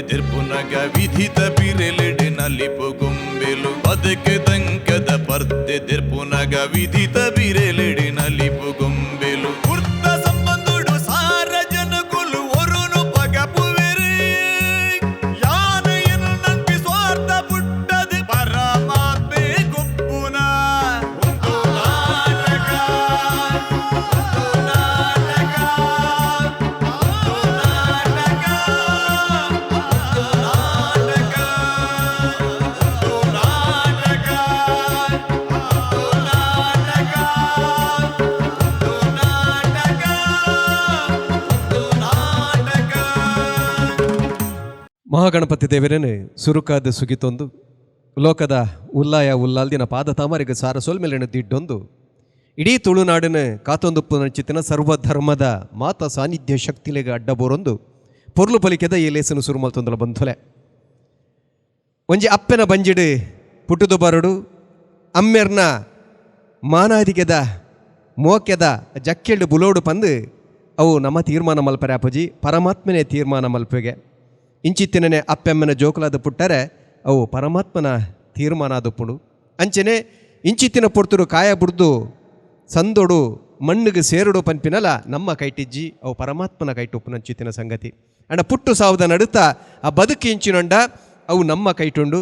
ತಿರ್ಪುನಗ ವಿಧಿತ ಬಿರೆಲೆಡೆ ನಲಿಪು ಗೊಂಬೆಲು ಬದುಕೆ ದಂಕದ ಪರ್ದೆ ತಿರ್ಪುನಗ ವಿಧಿತ ಬಿರೆಲೆಡೆ ನಲಿಪು ಗೊಂಬೆಲು ವೃತ್ತ ಸಂಬಂಧುಡು ಸಾರ ಜನಕುಲು ಒರುನು ಪಗಪುವೆರಿ ಯಾನೆಯನ್ನು ನಂಬಿ ಸ್ವಾರ್ಥ ಪುಟ್ಟದು ಪರಮಾತ್ಮೆ ಗುಪ್ಪುನ ಮಹಾಗಣಪತಿ ದೇವರೇನೆ ಸುರುಕಾದ ಸುಗಿತೊಂದು ಲೋಕದ ಉಲ್ಲಾಯ ಉಲ್ಲಾಲ್ದಿನ ಪಾದ ತಾಮರಿಗೆ ಸಾರ ಸೋಲ್ಮೇಲೆನ ದಿಡ್ಡೊಂದು ಇಡೀ ತುಳುನಾಡಿನ ಕಾತೊಂದುಪ್ಪು ನಚಿತ್ತಿನ ಸರ್ವಧರ್ಮದ ಮಾತ ಸಾನ್ನಿಧ್ಯ ಶಕ್ತಿಲೆಗೆ ಅಡ್ಡಬೋರೊಂದು ಪೊರ್ಲು ಪಲಿಕೆದ ಈ ಲೇಸನು ಸುರು ಮಲ್ತೊಂದಲ ಬಂಧುಲೆ ಒಂಜಿ ಅಪ್ಪೆನ ಬಂಜಿಡು ಪುಟ್ಟುದು ಬರಡು ಅಮ್ಮೆರ್ನ ಮಾನಾದಿಗೆದ ಮೋಕೆದ ಜಕ್ಕೆಲ್ಡು ಬುಲೋಡು ಪಂದು ಅವು ನಮ್ಮ ತೀರ್ಮಾನ ಮಲ್ಪರೆ ಅಪ್ಪಜಿ ಪರಮಾತ್ಮನೇ ತೀರ್ಮಾನ ಮಲ್ಪೆಗೆ ಇಂಚಿತ್ತಿನೇ ಅಪ್ಪೆಮ್ಮನ ಜೋಕುಲಾದ ಪುಟ್ಟರೆ ಅವು ಪರಮಾತ್ಮನ ತೀರ್ಮಾನ ಆದಪ್ಪುಡು ಅಂಚನೆ ಇಂಚಿತ್ತಿನ ಪುಡ್ತುಡು ಕಾಯ ಬುಡ್ದು ಸಂದೊಡು ಮಣ್ಣಿಗೆ ಸೇರುಡು ಪನ್ಪಿನಲ್ಲ ನಮ್ಮ ಕೈಟಿಜ್ಜಿ ಅವು ಪರಮಾತ್ಮನ ಕೈಟುಪ್ಪು ನಂಚಿತ್ತಿನ ಸಂಗತಿ ಅಂಡ ಪುಟ್ಟು ಸಾವುದ ನಡುತ್ತ ಆ ಬದುಕಿ ಇಂಚಿನೊಂಡ ಅವು ನಮ್ಮ ಕೈಟುಂಡು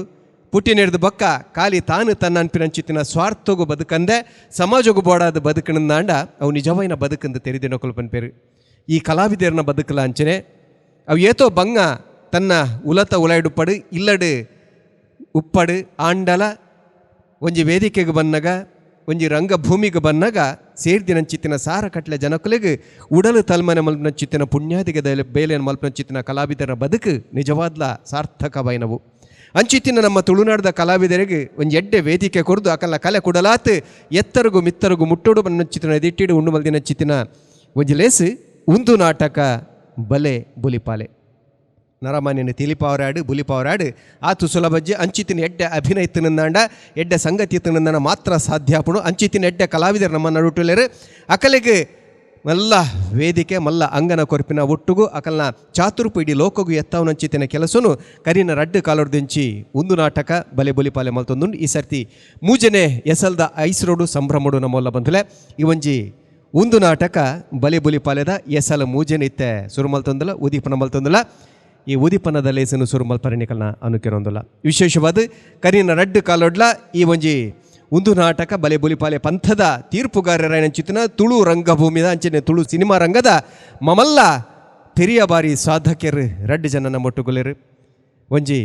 ಪುಟ್ಟಿನೆಡ್ದು ಬೊಕ್ಕ ಖಾಲಿ ತಾನು ತನ್ನ ಅನ್ಪಿನಂಚಿತ್ತಿನ ಸ್ವಾರ್ಥಗೂ ಬದುಕಂದೆ ಸಮಾಜಗೂ ಬೋಡಾದ ಬದುಕಣಂದಾಂಡ ಅವು ನಿಜವೈನ ಬದುಕಂದು ತೆರೆದಿನೊಕ್ಕಲು ಪನ್ಪೇರು ಈ ಕಲಾವಿದರನ್ನ ಬದುಕಲ ಅಂಚನೆ ಅವು ಏತೋ ಬಂಗ ತನ್ನ ಉಲತ ಉಲಾಯ್ಡುಪ್ಪಡು ಇಲ್ಲಡು ಉಪ್ಪಡು ಆಂಡಲ ಒಂಜಿ ವೇದಿಕೆಗೆ ಬನ್ನಗ ಒಂಜಿ ರಂಗಭೂಮಿಗೆ ಬನ್ನಗ ಸೇರ್ದಿನಂಚಿತ್ತಿನ ಸಾರ ಕಟ್ಲೆ ಜನಕುಲೆಗೆ ಉಡಲು ತಲ್ಮನೆ ಮಲ್ಪನಂಚಿತ್ತಿನ ಪುಣ್ಯಾದಿಗೆ ಬೇಲೆಯನ್ನು ಮಲ್ಪನಂಚಿತ್ತಿನ ಕಲಾವಿದರ ಬದುಕು ನಿಜವಾದ್ಲ ಸಾರ್ಥಕವೈನವು ಅಂಚಿತ್ತಿನ ನಮ್ಮ ತುಳುನಾಡದ ಕಲಾವಿದರಿಗೆ ಒಂದು ಎಡ್ಡೆ ವೇದಿಕೆ ಕೊರ್ದು ಅಕಲ್ಲ ಕಲೆ ಕುಡಲಾತ್ ಎತ್ತರಿಗೂ ಮಿತ್ತರಿಗೂ ಮುಟ್ಟೋಡು ಬನ್ನಂಚಿತ್ತಿನ ಎದಿಟ್ಟಿಡು ಉಂಡು ಮಲ್ದಿನಂಚಿತ್ತಿನ ಒಂಜಿ ಲೇಸು ಉಂದು ನಾಟಕ ಬಲೆ ಬುಲಿಪಾಲೆ ನರಮಾನ್ಯನ ತಿಳಿಪಾವರಾಡು ಬುಲಿಪಾವರಾಡು ಆತು ಸುಲಭಜ್ಜಿ ಅಂಚಿತ್ತಿನ ಎಡ್ಡೆ ಅಭಿನಯಿತನಂದಾಂಡ ಎಡ್ಡೆ ಸಂಗತಿತನಂದಾಂಡ ಮಾತ್ರ ಸಾಧ್ಯ ಆಪುಡು ಅಂಚಿತ್ತಿನ ಎಡ್ಡೆ ಕಲಾವಿದರು ನಮ್ಮ ನಡುಟುಲೇರು ಅಕಲಿಗೆ ಮಲ್ಲ ವೇದಿಕೆ ಮಲ್ಲ ಅಂಗನ ಕೊರ್ಪಿನ ಒಟ್ಟುಗೂ ಅಕಲ್ನ ಚಾತುರ್ಪು ಇಡೀ ಲೋಕಗೂ ಎತ್ತವನಂಚಿತ್ತಿನ ಕೆಲಸನು ಕರಿನ ರಡ್ಡು ಕಾಲೊಡ್ದಿಂಚಿ ಒಂದು ನಾಟಕ ಬಲೆ ಬುಲಿಪಾಲೆ ಮಲ್ತೊಂದು ಈ ಸರ್ತಿ ಮೂಜನೆ ಎಸಲ್ದ ಐಸ್ರೋಡು ಸಂಭ್ರಮಡು ನಮ್ಮಲ್ಲ ಬಂಧುಲೆ ಈ ಒಂಜಿ ಒಂದು ನಾಟಕ ಬಲೆ ಬುಲಿಪಾಲೆದ ಎಸಲ ಮೂಜನೆ ಸುರು ಮಲ್ತೊಂದಲ್ಲ ಉದೀಪನ ಮಲ್ತೊಂದಲ್ಲ ಈ ಉದಿಪನದ ಲೇಸನು ಸುರು ಮಲ್ಪರಣಿಕಲ್ನ ಅನುಕಿರೊಂದಲ್ಲ ವಿಶೇಷವಾದ ಕರಿನ ರಡ್ಡು ಕಾಲೊಡ್ಲ ಈ ಒಂಜಿ ಒಂದು ನಾಟಕ ಬಲೆ ಬುಲಿಪಾಲೆ ಪಂಥದ ತೀರ್ಪುಗಾರರಚಿತ್ತಿನ ತುಳು ರಂಗಭೂಮಿದ ಅಂಚನೆ ತುಳು ಸಿನಿಮಾ ರಂಗದ ಮಮಲ್ಲ ತೆರಿಯ ಬಾರಿ ಸಾಧಕರು ರಡ್ಡು ಜನನ ಮೊಟ್ಟುಗೊಲೆರು ಒಂಜಿ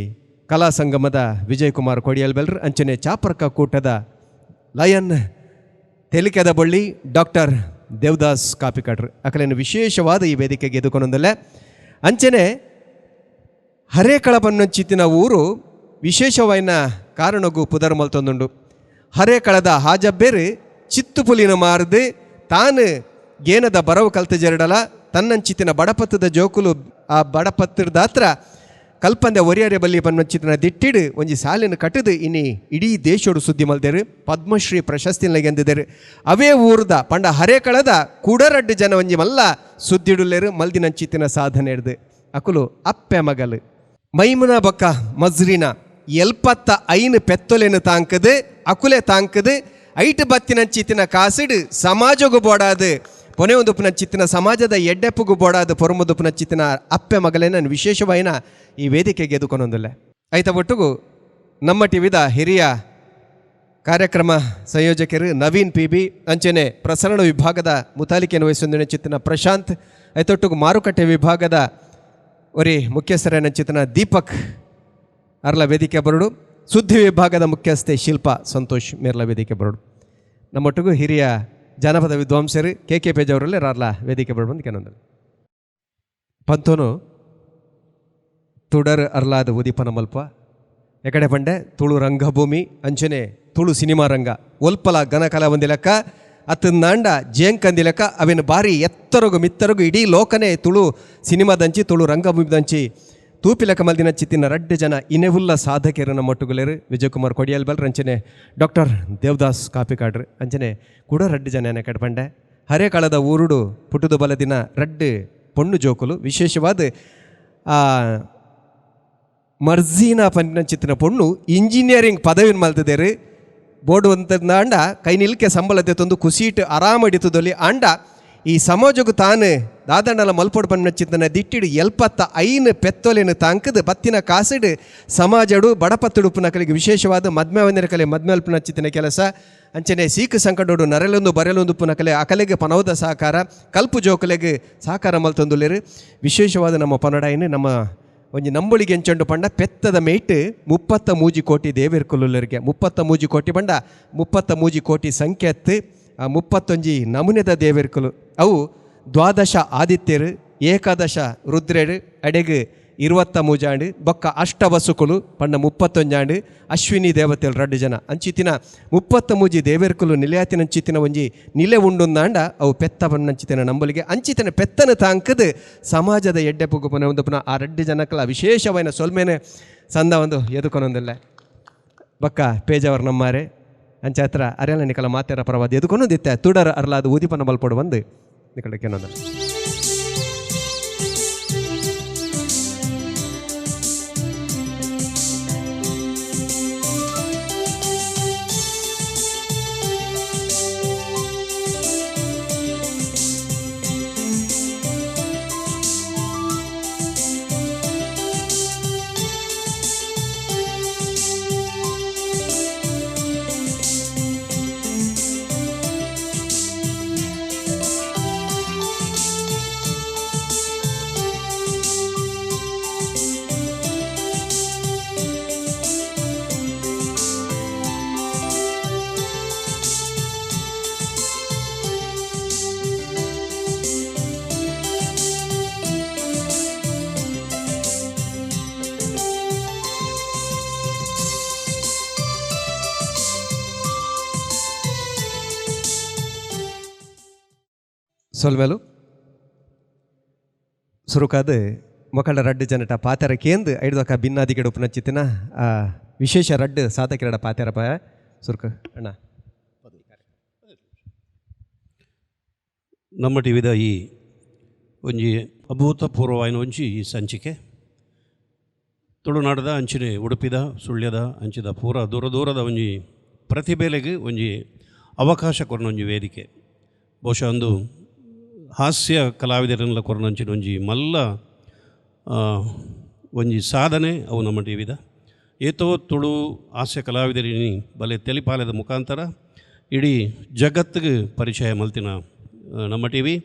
ಕಲಾ ಸಂಗಮದ ವಿಜಯ್ ಕುಮಾರ್ ಕೊಡಿಯಲ್ ಬೆಲ್ರು ಅಂಚನೆ ಚಾಪರ್ಕ ಕೂಟದ ಲಯನ್ ತೆಲಿಕೆದ ಬಳ್ಳಿ ಡಾಕ್ಟರ್ ದೇವದಾಸ್ ಕಾಪಿಕಾಡ್ರು ಅಕಲೇನು ವಿಶೇಷವಾದ ಈ ವೇದಿಕೆಗೆ ಎದುಕೊಂಡೊಂದಲ್ಲ ಅಂಚನೆ ಹರೇಕಳಪನ್ನಂಚಿತ್ತಿನ ಊರು ವಿಶೇಷವಾದ ಕಾರಣಗೂ ಪುದರ್ ಮಲ್ತೊಂದುಂಡು ಹರೇಕಳದ ಹಾಜಬ್ಬೇರು ಚಿತ್ತು ಪುಲಿನ ಮಾರದು ತಾನು ಗೇನದ ಬರವು ಕಲ್ತ ಜರಡಲ ತನ್ನಂಚಿತ್ತಿನ ಬಡಪತ್ತದ ಜೋಕುಲು ಆ ಬಡಪತ್ರದ ಹತ್ರ ಕಲ್ಪಂದೆ ಒರಿಯರೆ ಬಲ್ಲಿ ಪನ್ನಂಚಿತ್ತಿನ ದಿಟ್ಟಿಡು ಒಂಜಿ ಸಾಲಿನ ಕಟ್ಟದು ಇನ್ನಿ ಇಡೀ ದೇಶೋಡು ಸುದ್ದಿ ಮಲ್ದೇರು ಪದ್ಮಶ್ರೀ ಪ್ರಶಸ್ತಿನ ಗೆದ್ದಿದ್ದಾರೆ ಅವೇ ಊರ್ದ ಪಂಡ ಹರೇಕಳದ ಕುಡರಡ್ಡು ಜನ ಒಂಜಿ ಮಲ್ಲ ಸುದ್ದಿಡುಲ್ಲೇರು ಮಲ್ದಿನಂಚಿತ್ತಿನ ಸಾಧನೆ ಹಿಡ್ದು ಅಕುಲು ಅಪ್ಪೆ ಮಗಲು ಮೈಮುನ ಬೊಕ್ಕ ಮಜ್ರಿನ 75 ಪೆತ್ತೊಲೆನು ತಾಂಕದು ಅಕುಲೆ ತಾಂಕದು ಐಟ್ ಬತ್ತಿನಂಚಿತ್ತಿನ ಕಾಸಿಡು ಸಮಾಜಗೂ ಬೋಡಾದು ಪೊನೆ ಒಂದುಪುನಂಚಿತ್ತಿನ ಸಮಾಜದ ಎಡ್ಡೆಪ್ಪುಗೂ ಬೋಡಾದು ಪೊರಮುದುಪುನಂಚಿತ್ತಿನ ಅಪ್ಪೆ ಮಗಲೇನ ವಿಶೇಷವಾಯಿನ ಈ ವೇದಿಕೆಗೆ ಎದುಕೊಂಡೊಂದಲ್ಲ ಐತ ಒಟ್ಟುಗೂ ನಮ್ಮ ಟಿವಿದ ಹಿರಿಯ ಕಾರ್ಯಕ್ರಮ ಸಂಯೋಜಕರು ನವೀನ್ PB ಅಂಚನೆ ಪ್ರಸರಣ ವಿಭಾಗದ ಮುತಾಲಿಕೆಯನ್ನು ವಹಿಸೊಂದಿನ ಪ್ರಶಾಂತ್ ಐತೊಟ್ಟುಗೂ ಮಾರುಕಟ್ಟೆ ವಿಭಾಗದ ಒರಿ ಮುಖ್ಯಸ್ಥರನಂಚಿತನ ದೀಪಕ್ ಅರ್ಲ ವೇದಿಕೆ ಬರೋಡು ಸುದ್ದಿ ವಿಭಾಗದ ಮುಖ್ಯಸ್ಥೆ ಶಿಲ್ಪಾ ಸಂತೋಷ್ ಮೇರ್ಲ ವೇದಿಕೆ ಬರೋಡು ನಮ್ಮೊಟ್ಟಿಗೂ ಹಿರಿಯ ಜಾನಪದ ವಿದ್ವಾಂಸರು KK ಪೇಜ್ ಅವರಲ್ಲೇ ರಾರ್ಲ ವೇದಿಕೆ ಬರೋಡು ಅಂತ ಕೆನೊಂದು ಪಂತೋನು ತುಡರ್ ಅರ್ಲಾದ ಉದೀಪನ ಮಲ್ಪ ಎಕಡೆ ಪಂಡೆ ತುಳು ರಂಗಭೂಮಿ ಅಂಚನೆ ತುಳು ಸಿನಿಮಾ ರಂಗ ಒಲ್ಪಲ ಘನಕಲ ಒಂದಿ ಲೆಕ್ಕ ಅತ್ತಂದಾಂಡ ಜೇಂಕಂದಿ ಲೆಕ್ಕ ಅವೇನು ಬಾರಿ ಎತ್ತರಗು ಮಿತ್ತರಗು ಇಡೀ ಲೋಕನೇ ತುಳು ಸಿನಿಮಾದಂಚಿ ತುಳು ರಂಗಭೂಮಿದಂಚಿ ತೂಪಿ ಲೆಕ್ಕ ಮಲ್ದಿನಚ್ಚಿತ್ತಿನ ರಡ್ಡು ಜನ ಇನೆವುಲ್ಲ ಸಾಧಕರನ್ನ ಮೊಟ್ಟುಗುಲೇರು ವಿಜಯ್ ಕುಮಾರ್ ಕೊಡಿಯಲ್ ಬೆಲ್ ಅಂಚನೆ ಡಾಕ್ಟರ್ ದೇವದಾಸ್ ಕಾಪಿಕಾಡ್ರು ಅಂಚನೆ ಕೂಡ ರಡ್ಡು ಜನ ಕಡ್ಪಂಡೆ ಹರೇಕಾಳದ ಊರುಡು ಪುಟುದು ಬಲದಿನ ರಡ್ಡು ಪೊಣ್ಣು ಜೋಕುಲು ವಿಶೇಷವಾದ ಮರ್ಜೀನಾ ಪಂಚಿನ ಪೊಣ್ಣು ಇಂಜಿನಿಯರಿಂಗ್ ಪದವಿನ ಮಲ್ತಿದ್ದೇರು ಬೋರ್ಡು ಅಂತಂದ ಅಂಡ ಕೈ ನಿಲ್ಕೆ ಸಂಬಳತೆ ತಂದು ಕುಸೀಟ್ ಆರಾಮಡಿತದಲ್ಲಿ ಅಂಡ ಈ ಸಮಾಜಕ್ಕೂ ತಾನು ದಾದಂಡಲ ಮಲ್ಪೊಡು ಪನ್ನಚ್ಚಿತ್ತನ ದಿಟ್ಟಿಡು 75 ಪೆತ್ತೊಲೆನು ತಾಂಕದು ಬತ್ತಿನ ಕಾಸಿಡು ಸಮಾಜಡು ಬಡಪತ್ತುಡುಪುನಕಲಿಗೆ ವಿಶೇಷವಾದ ಮದ್ಮೆ ವಂದಿನ ಕಲೆ ಮದ್ಮೆ ಅಲ್ಪನಚ್ಚಿತ್ತಿನ ಕೆಲಸ ಅಂಚನೆ ಸೀಕು ಸಂಕಟೋಡು ನರೆಲೊಂದು ಬರೆಲೊಂದು ಪುನಕಲೆ ಆ ಕಲೆಗೆ ಪನವದ ಸಹಕಾರ ಕಲ್ಪು ಜೋಕಲೆಗೆ ಸಹಕಾರ ಮಲ್ತೊಂದುಲ್ಲೇರು ವಿಶೇಷವಾದ ನಮ್ಮ ಪನಡಾಯಿನ ನಮ್ಮ ಒಂಜಿ ನಂಬುಳಿಗೆ ಎಂಚಂಡು ಪಂಡ ಪೆತ್ತದ ಮೇಟ್ 33 ಕೋಟಿ ದೇವೇರ್ಕೊಲ್ಲರಿಗೆ 33 ಕೋಟಿ ಪಂಡ 33 ಕೋಟಿ ಸಂಖ್ಯೆ ಎತ್ತು 31 ನಮೂನೆದ ದೇವೇರ್ಕೊಲು ಅವು 12 ಆದಿತ್ಯರು 11 ರುದ್ರೇಡು ಅಡೆಗೆ 23 ಆಂಡು ಬೊಕ್ಕ ಅಷ್ಟವಸುಕುಲು ಪಂಡ 31 ಆಂಡು ಅಶ್ವಿನಿ ದೇವತೆಗಳು 2 ಜನ ಅಂಚಿತ್ತಿನ 33 ದೇವೇರ್ಕುಲು ನಿಲೆಯಾತಿನ ಅಂಚಿತ್ತಿನ ಒಂಜಿ ನಿಲೆ ಉಂಡುಂದಾಂಡ ಅವು ಪೆತ್ತ ಪನ್ನಂಚಿತ್ತಿನ ನಂಬಲಿಗೆ ಅಂಚಿತ್ತಿನ ಪೆತ್ತನ ತಾಂಕದು ಸಮಾಜದ ಎಡ್ಡೆ ಪುಗ್ಗು ಪುನಃ ಒಂದು ಪುನಃ ಆ 2 ಜನಕ್ಕಲ ವಿಶೇಷವಾದ ಸೊಲ್ಮೇನೆ ಸಂದ ಒಂದು ಎದುಕೊನೊಂದಿಲ್ಲ ಬೊಕ್ಕ ಪೇಜವರು ನಮ್ಮಾರೆ ಅಂಚ ಹತ್ರ ಅರೆಲ್ಲ ನಿಕಲ ಮಾತೆರ ಪರವಾದ ಎದುಕೊನೊಂದಿತ್ತೆ ತುಡರ ಅರ್ಲಾದ ಊದಿಪನ ಮಲ್ಪಡು ಬಂದು ನಿಕಲಕ್ಕೆ ಏನಂದ್ರೆ ಸೊಲ್ಮೆಲು ಸುರುಕಾದ ಮೊಕಳ ರಡ್ಡು ಜನಟ ಪಾತೆರ ಕೇಂದು ಐಡ್ದೊಕ್ಕ ಭಿನ್ನಾದಿಗೆಡು ಉಪನಚ್ಚಿತ್ತಿನ ವಿಶೇಷ ರಡ್ಡು ಸಾಧಕಿರಡ ಪಾತೆರ ಪಾಯ ಸುರುಕ ಅಣ್ಣ ನಮ್ಮ ಟಿವಿದ ಈ ಒಂಜಿ ಅಭೂತಪೂರ್ವವಾಯಿನ ಒಂಜಿ ಈ ಸಂಚಿಕೆ ತುಳುನಾಡದ ಅಂಚಿನ ಉಡುಪಿದ ಸುಳ್ಯದ ಅಂಚಿದ ಪೂರ ದೂರ ದೂರದ ಒಂಜಿ ಪ್ರತಿಭೆಲೆಗೆ ಒಂಜಿ ಅವಕಾಶ ಕೊರನ ಒಂಜಿ ವೇದಿಕೆ ಬಹುಶಃ ಒಂದು ಹಾಸ್ಯ ಕಲಾವಿದರನ್ನೆಲ್ಲ ಕೊರನಂಚಿನ ಒಂಜಿ ಮಲ್ಲ ಒಂಜಿ ಸಾಧನೆ ಅವು ನಮ್ಮ ಟಿವಿದ ಏತೋ ತುಳು ಹಾಸ್ಯ ಕಲಾವಿದರಿನಿ ಬಲೆ ತೆಲಿಪಾಲದ ಮುಖಾಂತರ ಇಡೀ ಜಗತ್ತಿಗೆ ಪರಿಚಯ ಮಲ್ತಿನ ನಮ್ಮ ಟಿವಿ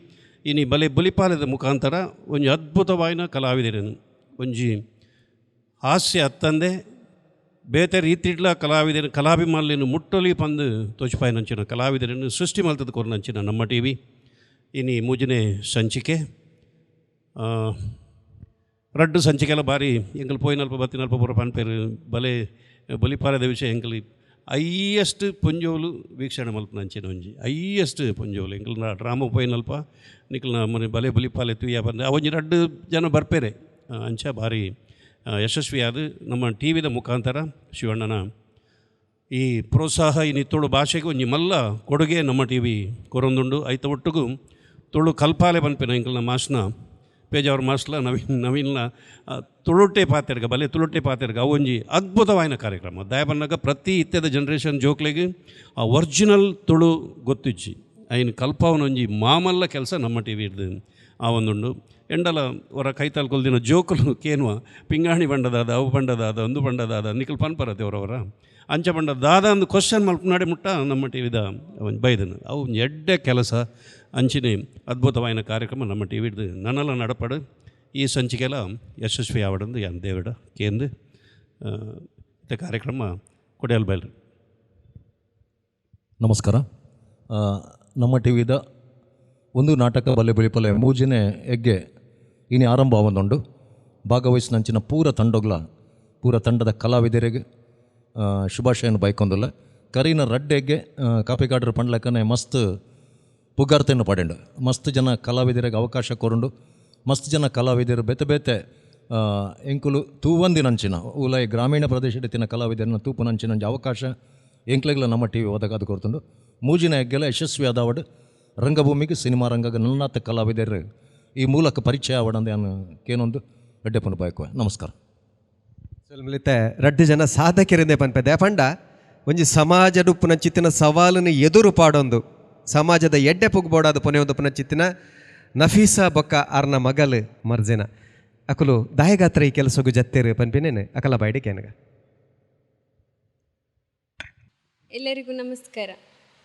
ಇನಿ ಬಲೆ ಬಲಿಪಾಲದ ಮುಖಾಂತರ ಒಂಜಿ ಅದ್ಭುತವಾಯಿನ ಕಲಾವಿದರನು ಒಂಜಿ ಹಾಸ್ಯ ಅತ್ತಂದೆ ಬೇತೆ ರೀತಿಡ್ಲ ಕಲಾವಿದರ ಕಲಾಭಿಮಾನಲಿನ ಮುಟ್ಟಲಿ ಪಂದು ತೋಚಿಪಾಯಿನಂಚಿನ ಕಲಾವಿದರನ್ನು ಸೃಷ್ಟಿ ಮಲ್ತದ ಕೊರನಂಚಿನ ನಮ್ಮ ಟಿವಿ ಇನಿ ಮೂಜನೆ ಸಂಚಿಕೆ ರಡ್ಡು ಸಂಚಿಕೆಲ್ಲ ಬಾರಿ ಎಂಕಲ್ ಪೋಯಿನಲ್ಪ ಬತ್ತಿನಲ್ಪ ಪೂರ ಪನ್ಪೇರು ಬಲೆ ಬಲಿಪಾರದ ವಿಷಯ ಎಂಕಲ್ ಐಯೆಸ್ಟ್ ಪೊಂಜೋಲು ವೀಕ್ಷಣೆ ಮಲ್ಪನಂಚಿನ ಒಂಜಿ ಐಯೆಸ್ಟ್ ಪೊಂಜೋಲು ಎಂಕಲ್ ಡ್ರಾಮಾ ಪೋಯಿನಲ್ಪ ನಿಕಲ್ನ ಮನೆ ಬಲೆ ಬಲಿಪಾಲೆ ತುಯ್ಯ ಬಂದೆ ಅವೊಂಜಿ ರಡ್ಡು ಜನ ಬರ್ಪೇರೆ ಅಂಚ ಭಾರಿ ಯಶಸ್ವಿಯಾದ ನಮ್ಮ ಟಿ ವಿದ ಮುಖಾಂತರ ಶಿವಣ್ಣನ ಈ ಪ್ರೋತ್ಸಾಹ ಇನ್ನು ತುಳು ಭಾಷೆಗೆ ಒಂಜಿ ಮಲ್ಲ ಕೊಡುಗೆ ನಮ್ಮ ಟಿ ವಿ ಕೊರೊಂದುಂಡು ಐತ ಒಟ್ಟಿಗೂ ತುಳು ಕಲ್ಪಾಲೆ ಬನ್ಪೇನ ಇಂಕಲ್ನ ಮಾಸ್ನ ಪೇಜಾವ್ರ ಮಾಸ್ಲ ನವೀನ್ಲ ತುಳುಟ್ಟೆ ಪಾತೆರ್ಗ ಬಲೆ ತುಳುಟ್ಟೆ ಪಾತೆರ್ಗ ಅವೊಂಜಿ ಅದ್ಭುತವಾಯಿನ ಕಾರ್ಯಕ್ರಮ ದಯ ಬಂದಾಗ ಪ್ರತಿ ಇತ್ಯದ ಜನ್ರೇಷನ್ ಜೋಕ್ಲೆಗೆ ಆ ಒರಿಜಿನಲ್ ತುಳು ಗೊತ್ತಿಚ್ಚಿ ಐನು ಕಲ್ಪವನೊಂಜಿ ಮಾಮಲ್ಲ ಕೆಲಸ ನಮ್ಮ ಟಿ ವಿ ಇಡ್ದು ಆ ಒಂದುಂಡು ಎಂಡಲ ಅವರ ಕೈತಾಲ್ ಕೊಲ್ದಿನ ಜೋಕುಲು ಕೇನುವ ಪಿಂಗಾಣಿ ಬಂಡದಾದ ಅವು ಬಂಡದಾದ ಒಂದು ಬಂಡದಾದ ನಿಖಲ್ ಪನ್ಪರತೆ ಅವರವರ ಅಂಚ ಬಂಡ ದಾದ ಒಂದು ಕ್ವಶನ್ ಮಲ್ಪನಾಡೆ ಮುಟ್ಟ ನಮ್ಮ ಟಿ ವಿದ ಬೈದನು ಅವು ಎಡ್ಡೆ ಕೆಲಸ ಅಂಚಿನ ಅದ್ಭುತವಾಯಿನ ಕಾರ್ಯಕ್ರಮ ನಮ್ಮ ಟಿ ವಿಡ್ದು ನನ್ನಲ್ಲ ನಡಪಡು ಈ ಸಂಚಿಕೆಲ್ಲ ಯಶಸ್ವಿ ಆವಡಂದು ಯಾನ್ ದೇವಡ ಕೇಂದು ಇಂಥ ಕಾರ್ಯಕ್ರಮ ಕೊಡೆಯಲ್ ಬಯಲು ನಮಸ್ಕಾರ ನಮ್ಮ ಟಿ ವಿದ ಒಂದು ನಾಟಕ ಬಲೆ ಬಲಿಪಲೆ ಮೂಜಿನೆ ಎಗ್ಗೆ ಇನಿ ಆರಂಭ ಆವೊಂದುಂಡು ಭಾಗವಹಿಸಿನಂಚಿನ ಪೂರ ತಂಡದ ಕಲಾವಿದರಿಗೆ ಶುಭಾಶಯನ ಬೈಕೊಂದುಲ್ಲ ಕರೀನ ರಡ್ಡೆಗೆ ಕಾಪಿಗಾಡ್ರ ಪಂಡ್ಲಕ್ಕನೆ ಮಸ್ತ್ ಪುಗಾರ್ತೆಯನ್ನು ಪಡೆಂಡು ಮಸ್ತ್ ಜನ ಕಲಾವಿದರಿಗೆ ಅವಕಾಶ ಕೊರಂಡು ಮಸ್ತ್ ಜನ ಕಲಾವಿದರು ಬೇತೆ ಬೇತೆ ಎಂಕುಲು ತೂವಂದಿನಂಚಿನ ಉಲೈ ಗ್ರಾಮೀಣ ಪ್ರದೇಶದ ಕಲಾವಿದರನ್ನ ತೂಪುನಂಚಿನ ಅವಕಾಶ ಎಂಕ್ಲೆಗ್ಲ ನಮ್ಮ ಟಿ ವಿ ಒದಗಾದು ಕೊಡ್ತುಂಡು ಮೂಜಿನ ಎಗ್ಗೆಲ್ಲ ಯಶಸ್ವಿ ಆದವಡು ರಂಗಭೂಮಿಗೆ ಸಿನಿಮಾ ರಂಗಗ ನನ್ನಾತ ಕಲಾವಿದರು ಈ ಮೂಲಕ ಪರಿಚಯ ಆವಡಂದು ನಾನು ಕೇನೊಂದು ಎಡ್ಡೆಪನ್ನು ಬಯಕುವೆ ನಮಸ್ಕಾರ ಸೊಲ್ಮಿಲಿತ್ತೆ ರಡ್ಡು ಜನ ಸಾಧಕರಿಂದ ಪನ್ಪೆದೆ ಪಂಡ ಒಂಜಿ ಸಮಾಜದ ಉಪ್ಪುನ ಚಿತ್ತಿನ ಸವಾಲನ್ನು ಎದುರು ಪಾಡೊಂದು ಸಮಾಜದ ಎಡ್ಡೆ ಪುಗ್ಬೋಡಾದ ಪೊನೆ ಒಂದು ಉಪ್ಪುನ ಚಿತ್ತಿನ ನಫೀಸಾ ಬೊಕ್ಕ ಅರ್ನ ಮಗಲು ಮರ್ಜೆನ ಅಕುಲು ದಾಯಗಾತ್ರ ಈ ಕೆಲಸಗೂ ಜತ್ತೇರು ಪನ್ಪಿನೇನು ಅಕಲ ಬಾಯ್ಡಿ ಕೇನಗ. ಎಲ್ಲರಿಗೂ ನಮಸ್ಕಾರ.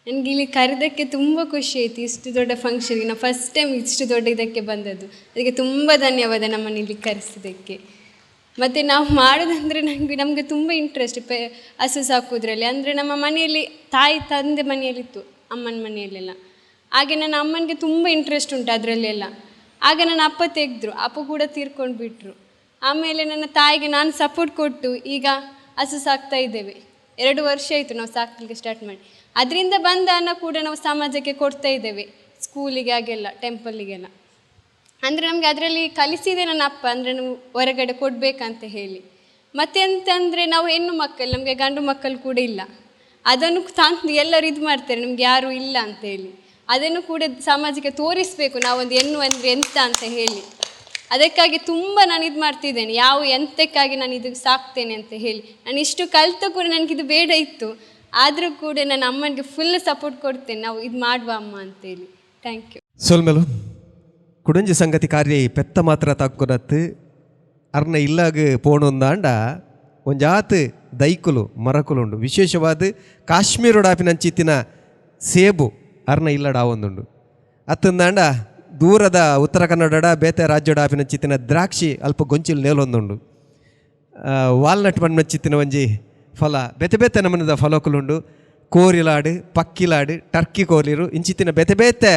ನನಗೆ ಇಲ್ಲಿ ಕರೆದಕ್ಕೆ ತುಂಬ ಖುಷಿ ಆಯಿತು. ಇಷ್ಟು ದೊಡ್ಡ ಫಂಕ್ಷನ್ಗೆ ನಾವು ಫಸ್ಟ್ ಟೈಮ್ ಇಷ್ಟು ದೊಡ್ಡ ಇದಕ್ಕೆ ಬಂದದ್ದು. ಅದಕ್ಕೆ ತುಂಬ ಧನ್ಯವಾದ ನಮ್ಮನ್ನು ಇಲ್ಲಿ ಕರೆಸಿದ್ದಕ್ಕೆ. ಮತ್ತು ನಾವು ಮಾಡೋದಂದರೆ ನಮಗೆ ತುಂಬ ಇಂಟ್ರೆಸ್ಟ್ ಹಸು ಸಾಕೋದ್ರಲ್ಲಿ. ಅಂದರೆ ನಮ್ಮ ಮನೆಯಲ್ಲಿ ತಾಯಿ ತಂದೆ ಮನೆಯಲ್ಲಿತ್ತು, ಅಮ್ಮನ ಮನೆಯಲ್ಲೆಲ್ಲ. ಹಾಗೆ ನನ್ನ ಅಮ್ಮನಿಗೆ ತುಂಬ ಇಂಟ್ರೆಸ್ಟ್ ಉಂಟು ಅದರಲ್ಲೆಲ್ಲ. ಆಗ ನನ್ನ ಅಪ್ಪ ತೆಗೆದ್ರು, ಅಪ್ಪ ಕೂಡ ತೀರ್ಕೊಂಡು ಬಿಟ್ಟರು. ಆಮೇಲೆ ನನ್ನ ತಾಯಿಗೆ ನಾನು ಸಪೋರ್ಟ್ ಕೊಟ್ಟು ಈಗ ಹಸು ಸಾಕ್ತಾ ಇದ್ದೇವೆ. 2 ವರ್ಷ ಆಯಿತು ನಾವು ಸಾಕಲಿಕ್ಕೆ ಸ್ಟಾರ್ಟ್ ಮಾಡಿ. ಅದರಿಂದ ಬಂದ ಹಣ ಕೂಡ ನಾವು ಸಮಾಜಕ್ಕೆ ಕೊಡ್ತಾ ಇದ್ದೇವೆ, ಸ್ಕೂಲಿಗೆ ಹಾಗೆಲ್ಲ, ಟೆಂಪಲ್ಲಿಗೆಲ್ಲ. ಅಂದರೆ ನಮಗೆ ಅದರಲ್ಲಿ ಕಲಿಸಿದೆ ನನ್ನ ಅಪ್ಪ, ಅಂದರೆ ನಾವು ಹೊರಗಡೆ ಕೊಡಬೇಕಂತ ಹೇಳಿ. ಮತ್ತು ಅಂತಂದರೆ ನಾವು ಹೆಣ್ಣು ಮಕ್ಕಳು, ನಮಗೆ ಗಂಡು ಮಕ್ಕಳು ಕೂಡ ಇಲ್ಲ. ಅದನ್ನು ತಂದು ಎಲ್ಲರೂ ಇದು ಮಾಡ್ತಾರೆ, ನಮಗೆ ಯಾರೂ ಇಲ್ಲ ಅಂತ ಹೇಳಿ. ಅದನ್ನು ಕೂಡ ಸಮಾಜಕ್ಕೆ ತೋರಿಸಬೇಕು ನಾವೊಂದು ಹೆಣ್ಣು ಅಂದರೆ ಎಂತ ಅಂತ ಹೇಳಿ. ಅದಕ್ಕಾಗಿ ತುಂಬ ನಾನು ಇದು ಮಾಡ್ತಿದ್ದೇನೆ, ಎಂತಕ್ಕಾಗಿ ನಾನು ಇದು ಸಾಕ್ತೇನೆ ಅಂತ ಹೇಳಿ. ನಾನು ಇಷ್ಟು ಕಲಿತು ಕೂಡ ನನಗಿದು ಬೇಡ ಇತ್ತು, ಆದರೂ ಕೂಡ ನನ್ನ ಅಮ್ಮನಿಗೆ ಫುಲ್ ಸಪೋರ್ಟ್ ಕೊಡ್ತೇನೆ, ನಾವು ಇದು ಮಾಡುವ ಅಮ್ಮ ಅಂತೇಳಿ. Thank you. ಸೊಲ್ಮೆಲು ಕುಡಂಜಿ ಸಂಗತಿ ಕಾರ್ಯ ಪೆತ್ತ ಮಾತ್ರ ತಕ್ಕೊನತ್ತು ಅರ್ನ ಇಲ್ಲಾಗ ಪೋಣೊಂದಾಂಡ ಒಂಜಾತ್ ದೈಕುಲು ಮರಕುಲುಂಡು. ವಿಶೇಷವಾದ ಕಾಶ್ಮೀರೊಡಾಪಿನಂಚಿತ್ತಿನ ಸೇಬು ಅರ್ನ ಇಲ್ಲಡ ಒಂದುಂಡು. ಅತ್ತಂದಾಂಡ ದೂರದ ಉತ್ತರ ಕನ್ನಡ ಬೇತೆ ರಾಜ್ಯಡಾಪಿನ ಚಿತ್ತಿನ ದ್ರಾಕ್ಷಿ ಅಲ್ಪ ಗೊಂಚಿಲು ನೇಲೊಂದುಂಡು. ವಾಲ್ನಟ್ ಬಣ್ಣ ಚಿತ್ತಿನ ಒಂಜಿ ಫಲ ಬೆತೆ ಬೇತೆ ನಮನದ ಫಲಕುಲುಂಡು. ಕೋರಿಲಾಡು, ಪಕ್ಕಿಲಾಡು, ಟರ್ಕಿ ಕೋರಿರು ಇಂಚಿತ್ತಿನ ಬೆತೆ ಬೇತೆ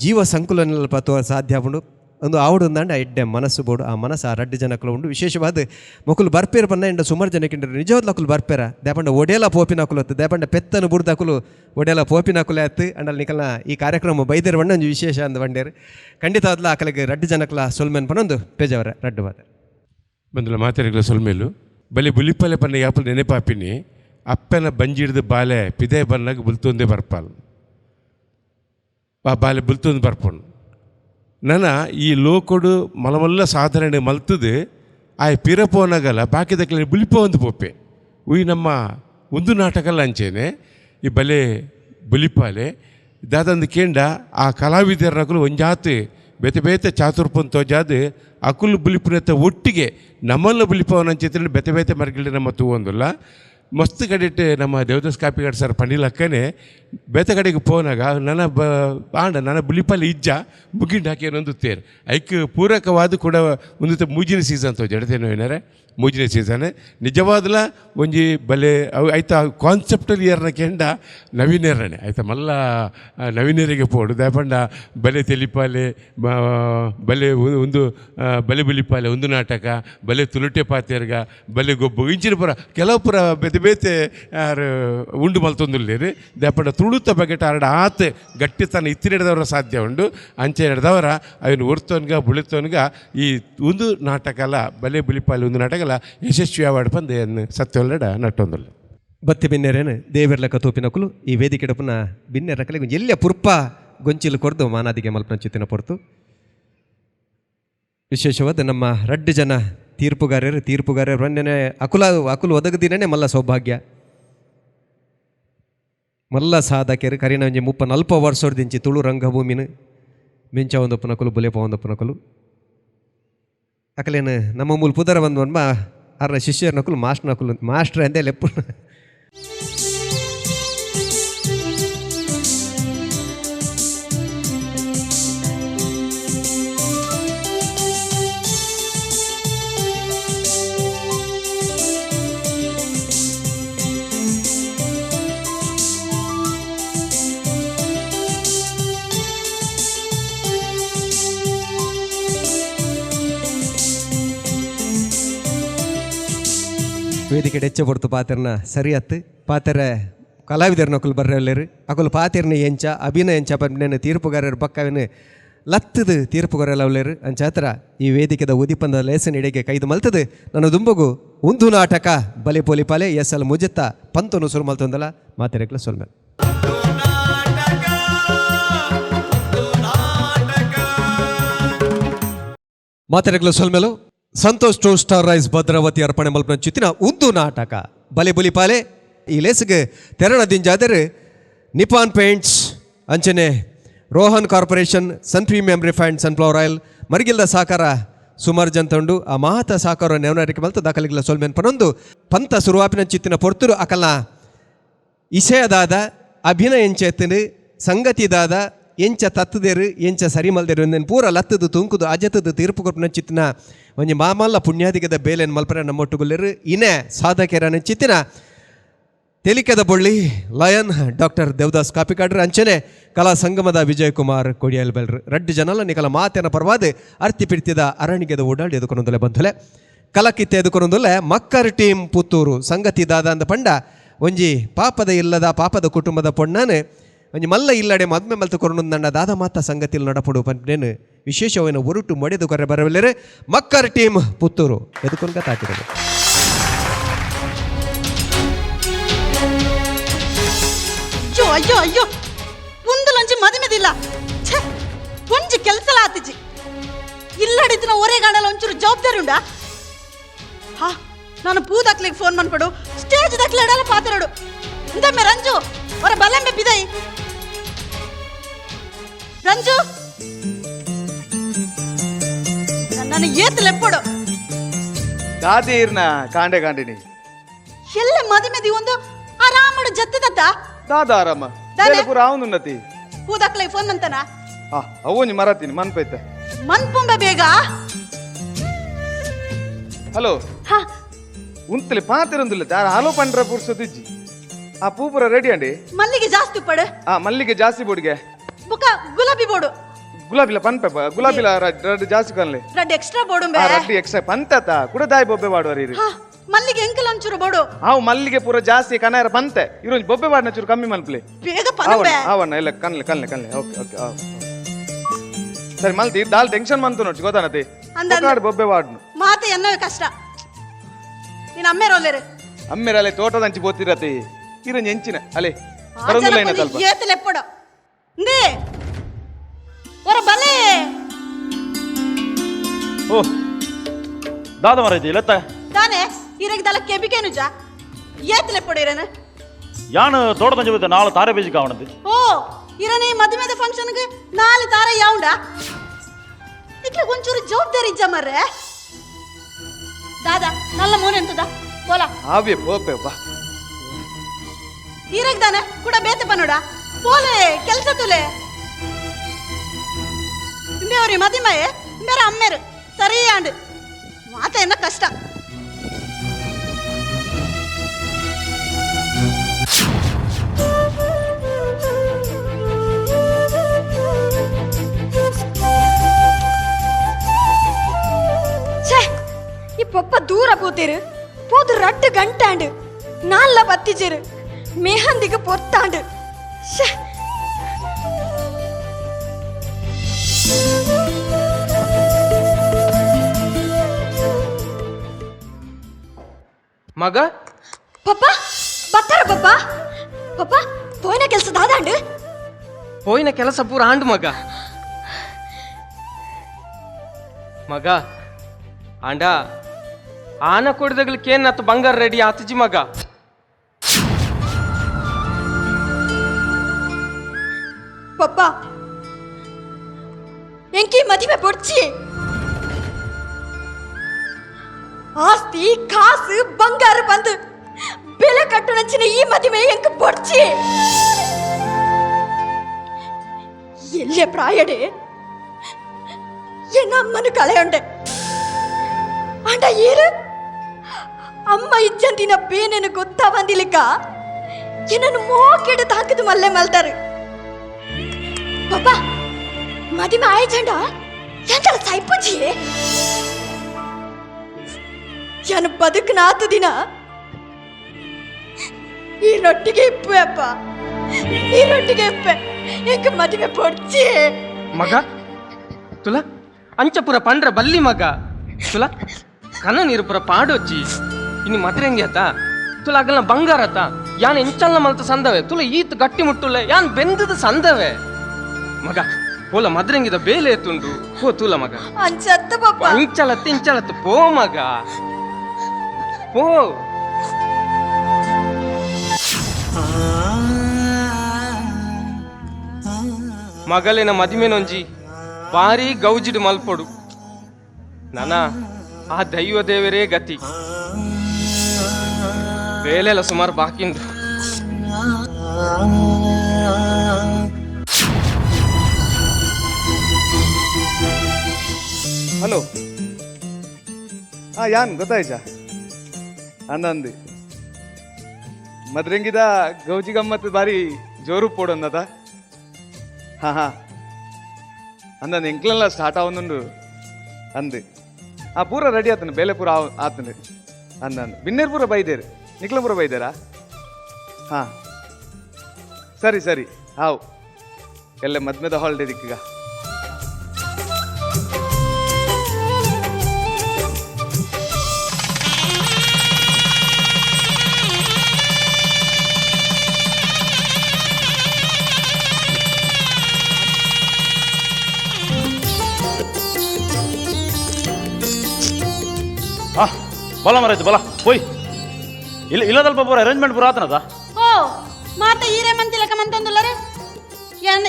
ಜೀವ ಸಂಕುಲನ ಪತ್ತುವ ಸಾಧ್ಯ ಉಂಡು. ಒಂದು ಆವಡೊಂದಾಂಡ ಎಡ್ಡೆ ಮನಸ್ಸು ಬೋಡು. ಆ ಮನಸ್ಸು ಆ ರಡ್ಡು ಜನಕ್ಕಲು ಉಂಡು. ವಿಶೇಷವಾದ ಮಕ್ಕಳು ಬರ್ಪೇರು ಪನ್ನ ಎಂಡ ಸುಮಾರು ಜನಕ್ಕೆ ನಿಜವಾದ ಅಕ್ಕಲು ಬರ್ಪೇರ ದೇಪಂಡ ಒಡೆಯಲ ಪೋಪಿನಕುಲು ಹತ್ತು ದೇಪಂಡ ಪೆತ್ತನು ಬುಡ್ದಕುಲು ಒಡೆಯಲ ಪೋಪಿನಕುಲೆ ಹತ್ತು ಅಂಡಲ್ಲಿ ನಿಕಲ್ನ ಈ ಕಾರ್ಯಕ್ರಮ ಬೈದೇರು ಬಣ್ಣ ಒಂದು ವಿಶೇಷ ಅಂದ ಬಂಡೇರು ಖಂಡಿತ ಅದಲ್ಲ ಆಕಲಿಗೆ ರಡ್ಡು ಜನಕ್ಕಲ ಸೊಲ್ಮೇನ್ ಪನ್ನೊಂದು ಪೇಜವರ ರಡ್ಡು ಬಾದ ಬಂದಲ ಮಾತಾಡಿಗಳ ಸೊಲ್ಮೇಲು ಬಲಿ ಬುಲಿಪಲ್ಲೆ ಪನ್ನ ಯಾಪಲ್ ನೆನೆಪಾಪಿನಿ ಅಪ್ಪನ ಬಂಜಿಡ್ದು ಬಾಲೆ ಪಿದೆ ಬನ್ನಾಗ ಬುಲ್ತೊಂದೇ ಬರ್ಪಾಲ್ ಆ ಬಾಲೆ ಬುಲ್ತೊಂದು ಬರ್ಪೊಂಡು. ನನ್ನ ಈ ಲೋಕೊಡು ಮಲಮಲ್ಲ ಸಾಧಾರಣೆ ಮಲ್ತದು ಆ ಪಿರಪೋನಾಗಲ್ಲ ಬಾಕಿದಕ್ಕೆ ಬುಲಿಪ ಒಂದು ಪೋಪೆ ಉಯ್ ನಮ್ಮ ಒಂದು ನಾಟಕಲ್ಲ ಅಂಚೇನೆ ಈ ಬಲೆ ಬುಲಿಪಾಲೆ ದಾದಂದು ಕೇಂಡ ಆ ಕಲಾವಿದರನಕಲು ಒಂಜಾತು ಬೇತೆ ಬೇತೆ ಚಾತುರ್ಪನ್ ತೋಜಾದು ಅಕುಲು ಬುಲಿಪುನತ್ತ ಒಟ್ಟಿಗೆ ನಮ್ಮಲ್ಲ ಬುಲಿಪವನಂಚಿತ್ರ ಬೇತೆ ಬೇತೆ ಮರಗಿಳಿ ನಮ್ಮ ತೂವೊಂದಿಲ್ಲ ಮಸ್ತ್ ಕಡೆಟ್ಟು ನಮ್ಮ ದೇವದಾಸ್ ಕಾಪಿಗಾಡ್ ಸರ್ ಪಂಡಿಲಕ್ಕನೆ ಬೇತೆ ಕಡೆಗೆ ಪೋನಾಗ ನನ್ನ ಬುಲಿಪಲ್ಲಿ ಇಜ್ಜ ಮುಗಿಂಡು ಹಾಕಿ ಏನೊಂದು ತೇರು ಐಕ್ ಪೂರಕವಾದ ಕೂಡ ಒಂದು ಮೂಜಿನ ಸೀಸನ್ ತೋ ಜಡತೇನೋ ಏನಾರೆ ಮೂಜಿನ ಸೀಸನ್ ನಿಜವಾದಲ ಒಂಜಿ ಬಲೆ ಅವು ಆಯ್ತಾ ಕಾನ್ಸೆಪ್ಟಲ್ ಇಯರ್ನ ಕೆಂಡ ನವೀನೇರನೆ ಆಯ್ತಾ ಮಲ್ಲ ನವೀನೇರಿಗೆ ಪೋಡು ದಾಪಂಡ ಬಲೆ ತೆಲಿಪಾಲೆ ಬಲೆ ಒಂದು ಬಲೆ ಬುಲಿಪಾಲೆ ಒಂದು ನಾಟಕ ಬಲೆ ತುಳುಟೆ ಪಾತೆರ್ಗ ಬಲೆ ಗೊಬ್ಬು ಇಂಚಿನ ಪುರ ಕೆಲವು ಪುರ ಬೇತೆ ಬೇತೆ ಉಂಡು ಮಲ್ತೊಂದುಲ್ಲೇರು ದಾಪಂಡ ತುಳುತ ಬಗೆಟ್ ಆರಡ ಆತ ಗಟ್ಟಿತನ ಇತ್ತಿನೆಡ್ದವರ ಸಾಧ್ಯ ಉಂಡು ಅಂಚೆ ನಡೆದವರ ಅವನು ಒರ್ತವನ್ಗ ಬುಳಿತವನ್ಗ ಈ ಒಂದು ನಾಟಕಲ ಬಲೆ ಬುಲಿಪಾಲೆ ಒಂದು ನಾಟಕ ಯಶಸ್ವಿ ಅವಾರ್ಡ್ ಬಂದು ಸತ್ಯೊಲ್ಲಡ ನಟ್ಟೊಂದಲ್ಲ ಬತ್ತಿ ಬಿನ್ನೆರೇನು ದೇವೆರ್ಲಕ ತೂಪಿನಕುಲು ಈ ವೇದಿಕೆ ಪುನ ಬಿನ್ನೆರಕಲೆ ಎಲ್ಲ ಪುರ್ಪ ಗೊಂಚಿಲು ಕೊರ್ದು ಮಾನಾದಿಗೆ ಮಲ್ಪನ ಚಿತ್ತಿನ ಪೊರ್ತು. ವಿಶೇಷವಾದ ನಮ್ಮ ರಡ್ಡು ಜನ ತೀರ್ಪುಗಾರರು ಬಂದೇನೆ ಅಕುಲು ಒದಗದಿನೇ ಮಲ್ಲ ಸೌಭಾಗ್ಯ ಮಲ್ಲ ಸಾಧಕರು ಕರಿನ ಒಂಜಿ 30-40 ವರ್ಷದಿಂಚಿ ತುಳು ರಂಗಭೂಮಿನ ಮಿಂಚ ಒಂದೊಪ್ಪನಕುಲು ಬುಲೆಪ ಒಂದೊಪ್ಪನಕುಲು ಅಕಲೇನು ನಮ್ಮ ಮೂಲ ಪುದರ ಬಂದು ಅನ್ಬ ಅರ್ನ ಶಿಷ್ಯರ್ನಕುಲು ಮಾಸ್ಟರ್ ಅಂದೇ ಲೆಪ್ಪು ವೇದಿಕೆ ಹೆಚ್ಚು ಬರ್ತು ಪಾತೆರ್ನ ಸರಿಯತ್ತು ಪಾತೆರ ಕಲಾವಿದರ ನಕಲು ಬರ್ರೆಲ್ಲರು ಅಕಲು ಪಾತೆರ್ನ ಎಂಚ ಅಭಿನಯ ಎಂಚ ಬಂದೇನು ತೀರ್ಪುಗಾರರ ಪಕ್ಕವೇನು ಲತ್ತದು ತೀರ್ಪುಗಾರೆಲ್ಲ ಅವಲೇರು ಅಂಚಾತ್ರ ಈ ವೇದಿಕೆದ ಉದಿಪಂದ ಲೇಸನ್ ಇಡೆಗೆ ಕೈದು ಮಲ್ತದು ನನ್ನ ದುಂಬಗು ಒಂದು ನಾಟಕ ಬಲೆ ಪೋಲಿಪಾಲೆ ಎಸ್ ಮುಜತ್ತ ಪಂತನು ಸುರು ಮಲ್ತೊಂದಲ್ಲ ಮಾತೆರೆಕ್ಲ ಸೊಲ್ಮೇಲೆ ಮಾತೆರೆಕ್ಲ ಸೊಲ್ಮೇಲು Santosh two star rice Bhadravati ಅರ್ಪಣೆ ಮಲ್ಪನ ಚಿತ್ತಿನ ಉದ್ದು ನಾಟಕ ಬಲೆ ಬುಲಿಪಾಲೆ ಈ ಲೇಸಿಗೆ ತೆರಣ ದಿಂಜಾದರೆ ನಿಪಾನ್ ಪೇಂಟ್ಸ್ ಅಂಚನೆ ರೋಹನ್ ಕಾರ್ಪೊರೇಷನ್ ಸನ್ ಪ್ರೀಮಿಯಂ ರಿಫೈನ್ಡ್ ಸನ್ಫ್ಲವರ್ ಆಯಿಲ್ ಮರಿಗಿಲ್ದ ಸಾಕಾರ ಸುಮಾರು ಜಂತುಂಡು ಆ ಮಹತ ಸಾಕಾರ ನೆವನರಿಕೆ ಮಲ್ತು ದಾಖಲೆಗಳ ಸೋಲ್ಮೆನ್ ಪನೊಂದು ಪಂತ ಸುರುವಾಪಿನ ಚಿತ್ತಿನ ಪೊರ್ತುರು ಅಕಲ್ನ ಇಸೆಯದಾದ ಅಭಿನಯ ಎಂಚೆತ್ತನು ಸಂಗತಿದಾದ ಎಂಚ ತತ್ತದೇರು ಎಂಚ ಸರಿ ಮಲ್ದೇರು ಎಂದೇನು ಪೂರ ಲತ್ತದು ತುಂಕುದು ಅಜತದು ತೀರ್ಪು ಕೊಟ್ಟಿನ ಚಿತ್ತಿನ ಒಂಜಿ ಮಾಮಲ್ಲ ಪುಣ್ಯಾದಿಗದ ಬೇಲೆನ್ ಮಲ್ಪರ ನಮ್ಮೊಟ್ಟುಗುಲ್ಲೆರು ಇನೇ ಸಾಧಕೆರನ ಚಿತ್ತಿನ ತೆಲಿಕೆದ ಬೊಳ್ಳಿ ಲಯನ್ ಡಾಕ್ಟರ್ ದೇವದಾಸ್ ಕಾಪಿಕಾಡ್ರು ಅಂಚನೆ ಕಲಾ ಸಂಗಮದ ವಿಜಯ್ ಕುಮಾರ್ ಕೊಡಿಯಲ್ ಬೆಲ್ರು ರಡ್ಡು ಜನಲ ನಿಕಲ ಮಾತಿನ ಪರವಾದ ಅರ್ತಿ ಪಿರ್ತಿದ ಅರಣಿಗೆದ ಓಡಾಡಿ ಎದುಕೊನೊಂದಲೆ ಬಂಧುಲೆ ಕಲಕಿತ್ತೆ ಎದುಕೊನೊಂದಲೆ ಮಕ್ಕರ್ ಟೀಮ್ ಪುತ್ತೂರು ಸಂಗತಿ ದಾದ ಅಂದ ಪಂಡ ಒಂಜಿ ಪಾಪದ ಇಲ್ಲದ ಪಾಪದ ಕುಟುಂಬದ ಪೊಣ್ಣಾನೆ ಒಂಜಿ ಮಲ್ಲ ಇಲ್ಲಡೆ ಮದ್ಮೆ ಮಲ್ತು ಕೊರೊಂದು ನನ್ನ ದಾದ ಮಾತ ಸಂಗತಿಯಲ್ಲಿ ನಡಪಡು ಪಂಪೇನು ವಿಶೇಷವೇನು ಒರುಟು ಮಡೆದು ಕೊರೆ ಬರವಿಲ್ಲರೆ ಮಕ್ಕರ್ ಟೀಮ್ ಪುತ್ತೂರು ಎದುಕೊಂಡ ತಾಕಿರೋದು ಅಯ್ಯೋ ಅಯ್ಯೋ ಅಯ್ಯೋ ಒಂದಲಂಚಿ ಮದುವೆದಿಲ್ಲ ಒಂಜಿ ಕೆಲಸ ಆತಿಜಿ ಇಲ್ಲಡಿದ್ನ ಒರೆಗಾಡಲ್ಲ ಒಂಚೂರು ಜವಾಬ್ದಾರಿ ಉಂಡಾ ಹಾ ನಾನು ಪೂ ದಾಖಲೆಗೆ ಫೋನ್ ಮಾಡ್ಕೊಡು ಸ್ಟೇಜ್ ದಾಖಲೆ ಇಡಲ್ಲ ಪಾತ್ರಡು ಇಂದಮ್ಮೆ ರಂಜು ಅವರ ಬಲಂಬೆ ಬಿದೈ ರಂಜು ನನ್ನ ಏತ್ ಲೆಪ್ಪಡು ದಾದೀರ್ನ ಕಾಂಡೆ ಕಾಂಡಿನಿ ಎಲ್ಲೆ ಮದುವೆದಿ ಒಂದು ಆರಾಮಡು ಜತ್ತದತ್ತ ದಾದ ಆರಾಮ ಪೂರ ಅವನುನ್ನತಿ ಪೂ ದಾಖಲೆಗೆ ಫೋನ್ ಮಂತನ ಅವನಿ ಮರತೀನಿ ಮನ್ಪೈತೆ ಮನ್ಪುಂಬೆ ಬೇಗ ಹಲೋ ಹಾ ಉಂತಲಿ ಪಾತಿರೊಂದಿಲ್ಲ ತಾರ ಹಲೋ ಪಂಡ್ರ ಪುರ್ಸದಿಜ್ಜಿ ಆ ಪೂಪುರ ರೆಡಿ ಅಂಡಿ ಮಲ್ಲಿಗೆ ಜಾಸ್ತಿ ಪಡು ಮಲ್ಲಿಗೆ ಜಾಸ್ತಿ ಬೋಡಿಗೆ ಬುಕ್ಕ ಗುಲಾಬಿ ಬೋಡು ಗುಲಾಬಿಲ ಪನ್ಪೆ ಗುಲಾಬಿಲ ರಡ್ಡು ಜಾಸ್ತಿ ಕನ್ಲಿ ರಡ್ ಎಕ್ಸ್ಟ್ರಾ ಬೋಡು ರಡ್ಡಿ ಎಕ್ಸ್ಟ್ರಾ ಪಂತತ ಕೂಡ ದಾಯಿ ಬೊಬ್ಬೆ ಮಾಡುವರಿ ಮಲ್ಲಿಗೆ ಎಂಕಲ್ ಒಂಚೂರು ಬೋಡು ಹಾವು ಮಲ್ಲಿಗೆ ಪೂರ ಜಾಸ್ತಿ ಕನಾಯರ ಪಂತೆ ಇರೋಂಜಿ ಬೊಬ್ಬೆ ಬಾಡಿನ ಚೂರು ಕಮ್ಮಿ ಮನ್ಪ್ಲಿ ಬೇಗ ಪನಬೆ ಅವಣ್ಣ ಇಲ್ಲ ಕನ್ಲೆ ಕನ್ಲೆ ಕನ್ಲೆ ಓಕೆ ಓಕೆ ಸರಿ ಮಲ್ತಿ ದಾಲ್ ಟೆನ್ಷನ್ ಮಂತು ನೋಡಿ ಗೊತ್ತಾನತಿ ಬೊಬ್ಬೆ ಬಾಡ್ನು ಮಾತೆ ಎನ್ನವೇ ಕಷ್ಟ ನೀನು ಅಮ್ಮೆ ರೋಲೇರು ಅಮ್ಮೆರಲೆ ತೋಟದಂಚಿ ಬೋತಿರತಿ ಇರೋಂಜಿ ಎಂಚಿನ ಅಲೆ ಬರೋದಿಲ್ಲ ಏನ ಸ್ವಲ್ಪ ಏತಲೆ ಎಪ್ಪಡು ನೇ ಒರ ಬಲೆ ಓ ದಾದ ಮರ ಐತಿ ಇಲ್ಲತ್ತ ತಾನೆ ಇರಗೆ ದಲ ಕೆಬಿಕೇನುಜ ಏತಲೆ ಎಪ್ಪಡು ಇರನ ಯಾನು ತೋಟದಂಚಿ ಬತ್ತೆ ನಾಳೆ ತಾರೆ ಬೇಜಿ ಕಾವಣದು ಓ ಇರನೇ ಮದುವೆದ ಫಂಕ್ಷನ್ಗೆ ನಾಳೆ ತಾರ ಯಾವುಂಡ ಇಟ್ಲ ಒಂಚೂರು ಜವಾಬ್ದಾರಿ ಇಜ್ಜ ಮರ್ರೆ ದಾದಾ ನಲ್ಲ ಮೋನೆ ಎಂತದ ಪೋಲ ಆವೆ ಪೋಪೆ ಬಾ ಇರಗೆ ತಾನೆ ಕೂಡ ಬೇತೆ ಪನೋಡ ಪೋಲೆ ಕೆಲಸ ತುಲೆ ಇಂಬೆವರಿ ಮದಿಮಯೆ ಇಂಬೇರ ಅಮ್ಮೇರು ಸರಿಯಾಂಡು ಮಾತ ಎನ್ನ ಕಷ್ಟ ಈ ಪಪ್ಪ ದೂರ ಪೋತಿರು போது 2 ಗಂಟಾಂಡು ನಾಲ್ಲ ಬತ್ತಿಜರು ಮೇಹಂದಿಗೆ ಪೊತ್ತಾಂಡು ಮಗ ಪಪ್ಪ ಬತ್ತಾರ ಪಪ್ಪ ಪಪ್ಪ ಪೋಯಿನ ಕೆಲಸ ದಾದಾಂಡು ಪೋಯಿನ ಕೆಲಸ ಪೂರ ಆಂಡು ಮಗ ಮಗ ಆಂಡ ಆನ ಕೊಡಿದಗ್ಲಿಕ್ಕೇನತ್ತು ಬಂಗಾರ ರೆಡಿ ಆತಜಿ ಮಗ ಪಪ್ಪ ಎಂಕಿ ಮದುವೆ ಪೊಡ್ಚಿ ಆಸ್ತಿ ಕಾಸು ಬಂಗಾರ ಬಂದು ಬೆಲೆ ಕಟ್ಟು ನಂಚಿನ ಈ ಮದುವೆ ಎಂಕ ಪೊಡ್ಚಿ ಎಲ್ಲೆ ಪ್ರಾಯಡೆ ಎನ್ನ ಅಮ್ಮನು ಕಳೆಯೊಂಡೆ ಅಂಡ ಏರು ಅಮ್ಮ ಇಜ್ಜಂತಿನ ಬೇನೆನು ಗೊತ್ತಾ ಬಂದಿಲಿಕ್ಕ ಏನನ್ನು ಮೋಕೆಡು ತಾಕದು ಮಲ್ಲೆ ಮಲ್ತಾರೆ ಪಪ್ಪ ಮದಿಮೆ ಆಯ್ಜಂಡ ಎಂತಲ ಸೈಪುಜಿ ಜನ ಬದುಕನಾತು ದಿನ ಈ ರೊಟ್ಟಿಗೆ ಇಪ್ಪು ಅಪ್ಪ ಈ ರೊಟ್ಟಿಗೆ ಇಪ್ಪೆ ಎಂಕ ಮದುವೆ ಪೊಡ್ಚಿ ಮಗ ತುಲ ಅಂಚಪುರ ಪಂಡ್ರ ಬಲ್ಲಿ ಮಗ ತುಲ ಕನ ನೀರು ಪುರ ಪಾಡೊಚ್ಚಿ ಇನ್ನು ಮದ್ರೆಂಗೆ ಆತ ತುಲ ಅಗಲ್ನ ಬಂಗಾರ ಆತ ಯಾನ್ ಎಂಚಲ್ನ ಮಲ್ತ ಸಂದವೆ ತುಲ ಈತ್ ಗಟ್ಟಿ ಮುಟ್ಟುಲೆ ಯಾನ್ ಬೆಂದದ ಸಂದವೆ ಮಗ ಪೋಲ ಮದ್ರಂಗಿದ ಬೇಲೆ ಎತ್ತುಂಡು ಪೋ ತೂಲ ಮಗ ಅಂಚತ್ತ ಪಪ್ಪ ಇಂಚಲತ್ತು ಪೋ ಮಗ ಪೋ. ಮಗಲಿನ ಮದಿಮೆನೊಂಜಿ ಭಾರಿ ಗೌಜಿಡು ಮಲ್ಪೊಡು ನನ ಆ ದೈವ ದೇವರೇ ಗತಿ ಬೇಲೆಲ್ಲ ಸುಮಾರು ಬಾಕಿಂದು. ಹಲೋ ಯಾನ್ ಗೊತ್ತಾಯ್ತಾ ಅಂದಂದು ಮದ್ರಂಗಿದ ಗೌಜಿ ಗಮ್ಮತ್ತು ಬಾರಿ ಜೋರು ಪೋಡೊಂದದ ಹಾ ಅಂದಂದು ಎಂಕ್ಲೆಲ್ಲ ಸ್ಟಾರ್ಟ್ ಆವೊಂದುಂಡು ಅಂದು ಪೂರ ರೆಡಿ ಆತನು ಬೇಲೆ ಪೂರ ಆತನು ಅಂದಂದು ಬಿನ್ನೇರು ಪೂರ ಬೈದೇರು ನಿಕ್ಲ ಪೂರ ಬೈದೇರಾ ಹಾ ಸರಿ ಸರಿ ಹಾವು ಎಲ್ಲ ಮದ್ಮೆದ ಹಾಲಿಡೇ ದಿಕ್ಕೀಗ. ಬಲ ಮರಾಯ್ತು ಬಲ ಹೋಯ್ ಇಲ್ಲದಲ್ಪ ಪೂರ ಅರೇಂಜ್ಮೆಂಟ್ ಪೂರ ಆತನದ ಓ ಮಾತ ಈರೆ ಮಂತಿಲಕ ಮಂತಂದುಲ್ಲರೆ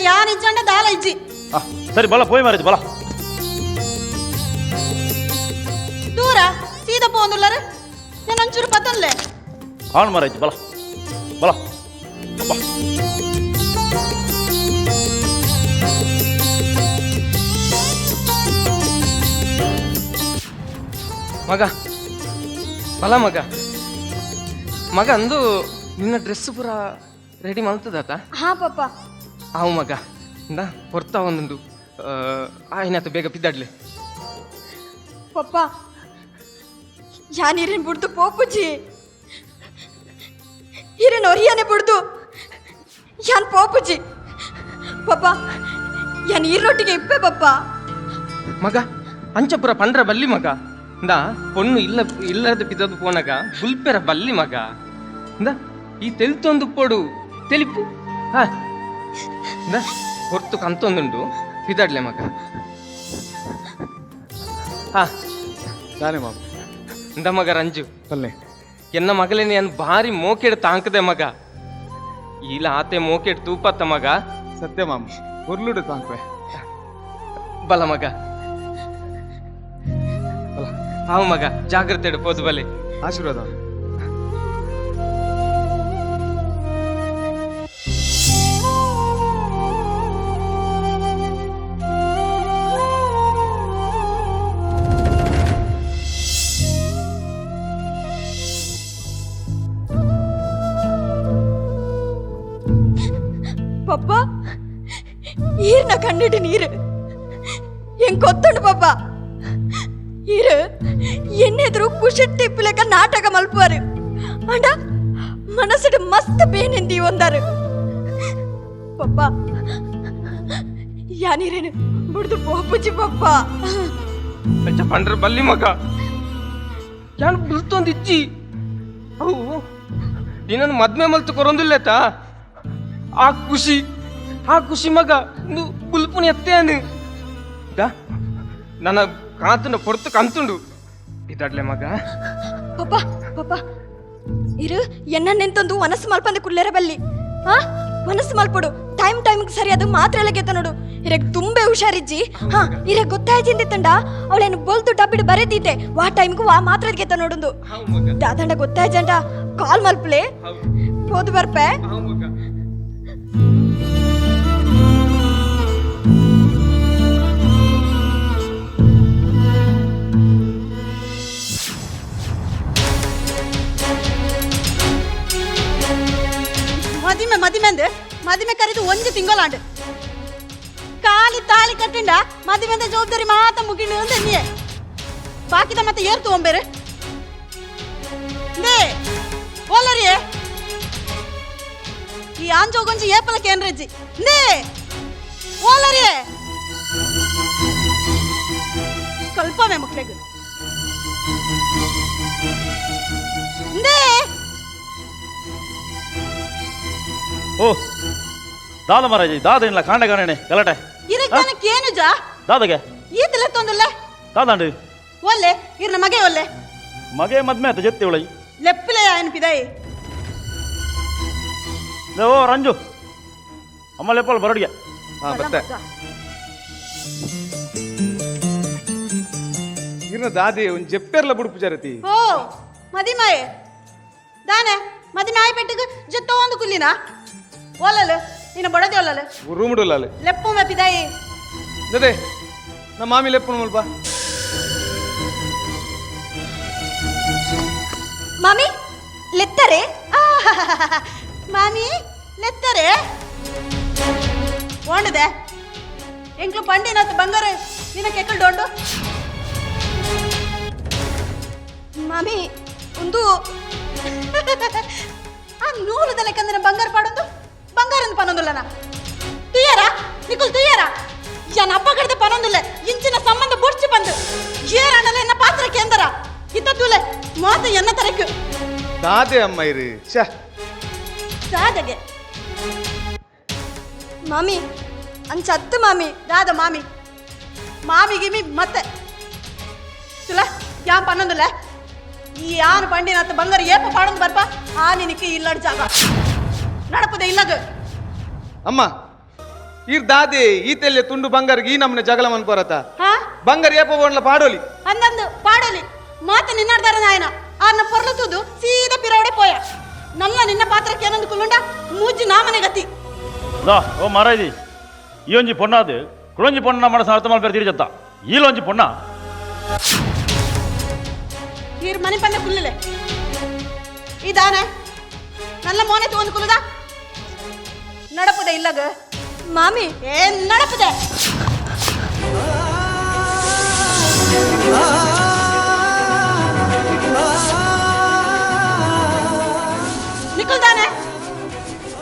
ಯಾನ್ ಇಜ್ಜಂಡ ದಾಲ ಇಜ್ಜಿ ಸರಿ ಬಲ ಪೋಯ್ ಮಾರಾಯ್ತು ಬಲ ದೂರ ಸೀದಾ ಪೋಂದುಲ್ಲರೆ ನಾನು ಒಂಚೂರು ಪತ್ತನ್ಲೆ ಕಾಣ್ ಮಾರಾಯ್ತು ಬಲ ಬಲ ಮಗ ಬಲ ಮಗ ಮಗ ಅಂದು ನಿನ್ನ ಡ್ರೆಸ್ ಪೂರ ರೆಡಿ ಮಲ್ತದಾತ ಹಾ ಪಪ್ಪ ಅವು ಮಗ ಇಂದ ಹೊರ್ತಾ ಒಂದೊಂದು ಆಯ್ನಾತ ಬೇಗ ಬಿದ್ದಾಡ್ಲಿ ಪಪ್ಪ ಯಾನ್ ಇರೇನ್ ಬಿಡ್ದು ಪೋಪುಜಿ ಇರೇನ್ ಒರಿಯಾನೆ ಬಿಡ್ದು ಯಾನ್ ಪೋಪುಜಿ ಪಪ್ಪ ಯಾನ್ ಈರೊಟ್ಟಿಗೆ ಇಪ್ಪೆ ಪಪ್ಪ ಮಗ ಅಂಚಪುರ ಪಂಡ್ರ ಬಲ್ಲಿ ಮಗ ಇಂದ ಪೊಣ್ಣು ಇಲ್ಲದ ಬಿದ್ದದು ಪೋನಗ ಬುಲ್ಪೆರ ಬಲ್ಲಿ ಮಗ ಇಂದ ಈ ತೆಲ್ತೊಂದು ಪೊಡು ತೆಲಿಪು ಹಾ ಇಂದ ಹೊರ್ತು ಕಂತೊಂದುಂಡು ಬಿದ್ದಾಡ್ಲೆ ಮಗ ಹಾ ತಾನೇ ಮಾಮ ಇಂದ ಮಗ ರಂಜು ಅಲ್ಲೇ ಎನ್ನ ಮಗಳೇನೆ ಅನ್ ಭಾರಿ ಮೋಕೆಡ್ ತಾಂಕದೆ ಮಗ ಈಲ ಆತೆ ಮೋಕೆಡ್ ತೂಪತ್ತ ಮಗ ಸತ್ಯ ಮಾಮ ಉರ್ಲುಡು ತಾಂಕ್ವೆ ಬಲ ಮಗ ಹಾವು ಮಗ ಜಾಗ್ರತೆ ಇಡು ಪೋದು ಬಲೆ ಆಶೀರ್ವಾದ. ಪಪ್ಪ ಈರ್ನ ಕಣ್ಣಿಟ್ಟು ನೀರು ಹೆಂಗ್ ಕೊತ್ತುಂಡು ಪಪ್ಪ ಈರು ಎನ್ನೆದ್ರು ಕುಶಟ್ಟಿ ಪಿಲಕ ನಾಟಕ ಮಲ್ಪಾರು ಅಂಡ ಮನಸ್ಸಿಡು ಮಸ್ತ್ ಬೇನೆಂದಿ ಒಂದಾರು ಪಪ್ಪ ಯಾನಿರೇನು ಬಿಡ್ದು ಪೋಪುಜಿ ಪಪ್ಪ ಅಂಚ ಪಂಡ್ರ ಬಲ್ಲಿ ಮಗ ಯಾನ್ ಬುಲ್ತೊಂದು ಇಜ್ಜಿ ಅವು ನಿನ್ನನ್ನು ಮದ್ಮೆ ಮಲ್ತು ಕೊರೊಂದಿಲ್ಲೇತಾ ಆ ಖುಷಿ ಮಗ ಬುಲ್ಪುನಿ ಎತ್ತೇನು ನನ್ನ ಕಾತನ ಪೊರ್ತು ಕಂತುಂಡು ಇದಾಡ್ಲೆ ಮಗ ಪಪ್ಪ ಪಪ್ಪ ಇರು ಎನ್ನೆಂತಂದು ಮನಸ್ಸು ಮಲ್ಪಂದೆ ಕುಳ್ಳೇರ ಬಲ್ಲಿ ಹಾ ಮನಸ್ಸು ಮಲ್ಪಡು ಟೈಮ್ಗೆ ಸರಿ ಅದು ಮಾತ್ರ ಎಳಗೆತ್ತ ನೋಡು ಇರಗ್ ತುಂಬೆ ಹುಷಾರಿಜ್ಜಿ ಹಾ ಇರಗ್ ಗೊತ್ತಾಯ್ತಿಂದಿತ್ತಂಡ ಅವಳೇನು ಬೋಲ್ತು ಡಬ್ಬಿಡು ಬರೆದಿದ್ದೆ ವಾ ಟೈಮ್ಗೂ ವಾ ಮಾತ್ರ ಗೆತ್ತ ನೋಡುಂದು ದಾದಂಡ ಗೊತ್ತಾಯ್ತಂಡ ಕಾಲ್ ಮಲ್ಪಲೆ ಹೋದು ಬರ್ಪೆ ಮದಿಮೆ ಕರೆದು ಒಂಜಿ ತಿಂಗಳಾಂಡು ಕಾಲಿ ತಾಳಿ ಕಟ್ಟಿಂಡ ಮದಿಮೆದ ಜವಾಬ್ದಾರಿ ಮಾತ ಮುಗಿಂಡು ಅಂತ ನೀಯೇ ಬಾಕಿದ ಮತ್ತೆ ಏರ್ತು ಒಂಬೇರೆ ನೇ ಓಲರಿಯೇ ಈ ಆಂಜೋಗೊಂಜಿ ಏಪಲ ಕೇಂದ್ರಜ್ಜಿ ನೇ ಓಲರಿಯೇ ಕಲ್ಪಮೆ ಮಕ್ಳಿಗೆ ನೇ ಓ ದಾದ ಮಹಾರಾಜಿ ದಾದ ಇಲ್ಲ ಕಾಂಡೆ ಕಾಣೆ ಗಲಾಟೆ ಇರಕ್ಕೆ ಏನು ಜಾ ದಾದಗೆ ಈತಲೆ ತೊಂದಲ್ಲ ದಾದಾಂಡು ಒಲ್ಲೆ ಇರ್ನ ಮಗೆ ಒಲ್ಲೆ ಮಗೆ ಮದ್ಮೆ ಆತ ಜೊತೆ ಉಳೈ ಲೆಪ್ಪಲೆ ಅನ್ಪಿದಾಯಿ ಓ ರಂಜು ಅಮ್ಮ ಲೆಪ್ಪಲ್ ಬರಡಿಗೆ ಹಾ ಬತ್ತೆ ಇರ್ನ ದಾದಿ ಒಂದು ಜೆಪ್ಪೆರ್ಲ ಬುಡುಪು ಜರತಿ ಓ ಮದಿಮಾಯೆ ದಾನೆ ಮದಿಮಾಯಿ ಪೆಟ್ಟಿಗೆ ಜೊತ್ತೋ ಒಂದು ಕುಲ್ಲಿನ ಓಲಲು ನೀನು ಬಡದೆ ಒಲ್ಲಲು ರೂಮುಡುಲ್ಲ ಲೆಪ್ಪು ಮೆಪ್ಪಿದಾಯಿ ನದೆ ನಮ್ಮ ಮಾಮಿ ಲೆಪ್ಪು ಮುಲ್ಪ ಮಾಮಿ ಲೆತ್ತರೆ ಮಾಮಿ ಲೆತ್ತರೆ ಓಂಡದೆ ಎಂಕ್ಲು ಪಂಡಿನತ್ತು ಬಂಗಾರ ನಿನ್ನ ಕೆಕ್ಕಲ್ ಡೋಂಡು ಮಾಮಿ ಒಂದು ಆ ನೂಲು ದಲೆಕಂದಿನ ಬಂಗಾರ ಪಾಡೊಂದು ಬಂಗಾರ ಪನೊಂದುಲ್ಲನ ತುಯ್ಯಾರ ನಿಕುಲ್ ತುಯ್ಯಾರ ಯಾನ ಹಬ್ಬ ಕಡಿದ ಪನೊಂದುಲ್ಲ ಇಂಚಿನ ಸಂಬಂಧ ಬುಡ್ಚಿ ಬಂದು ಏರಾಣಲ ಎನ್ನ ಪಾತ್ರ ಕೇಂದ್ರ ಇತ್ತೂಲೆ ಮಾತು ಎನ್ನ ತರಕು ದಾದೆ ಅಮ್ಮ ಇರಿ ಛ ದಾದಗೆ ಮಾಮಿ ಅಂಚತ್ತು ಮಾಮಿ ದಾದ ಮಾಮಿ ಮಾಮಿ ಗಿಮಿ ಮತ್ತೆ ತುಲ ಯಾನ್ ಪನ್ನೊಂದುಲ್ಲ ಈ ಯಾನ್ ಪಂಡಿನತ್ತು ಬಂಗಾರ ಏಪ ಪಾಡೊಂದು ಬರ್ಪ ಆ ನಿನಕ್ಕೆ ಇಲ್ಲಡ್ ಜಾಗ ನಡಪದೆ ಇಲ್ಲಗ ಅಮ್ಮ ಇರ್ ದಾದೆ ಈತೆಲ್ಲೆ ತುಂಡು ಬಂಗಾರಿಗೆ ಈ ನಮ್ಮನೆ ಜಗಳ ಮನ್ಕೋರತ ಹಾ ಬಂಗಾರ ಏಪ ಬೋಣ್ಲ ಪಾಡೋಲಿ ಅಂದಂದು ಪಾಡಲಿ ಮಾತು ನಿನ್ನಾಡ್ದಾರ ನಾಯನ ಆರ್ನ ಪೊರ್ಲುತ್ತುದು ಸೀದಾ ಪಿರವಡೆ ಪೋಯ ನಲ್ಲ ನಿನ್ನ ಪಾತ್ರಕ್ಕೆ ಏನೊಂದು ಕುಲ್ಲುಂಡ ಮೂಜಿ ನಾಮನೆ ಗತಿ ದಾ ಓ ಮಾರಾಯ್ದಿ ಈ ಒಂಜಿ ಪೊಣ್ಣಾದು ಕುಳೊಂಜಿ ಪೊಣ್ಣ ಮಾಡ ಅರ್ಥ ಮಾಡಿ ತಿರುಜತ್ತ ಈಲೊಂಜಿ ಪೊಣ್ಣ ಈರ್ ಮನೆ ಪಂಡ ಕುಲ್ಲಲೆ ಇದಾನೆ ನಲ್ಲ ಮೋನೆ ತಗೊಂಡು ಕುಲ್ಲುದ ನಡಪದೆ ಇಲ್ಲಗ ಮಾಮಿ ಏನ್ ನಡಪದೆ ನಿಕಲ್ದಾನೆ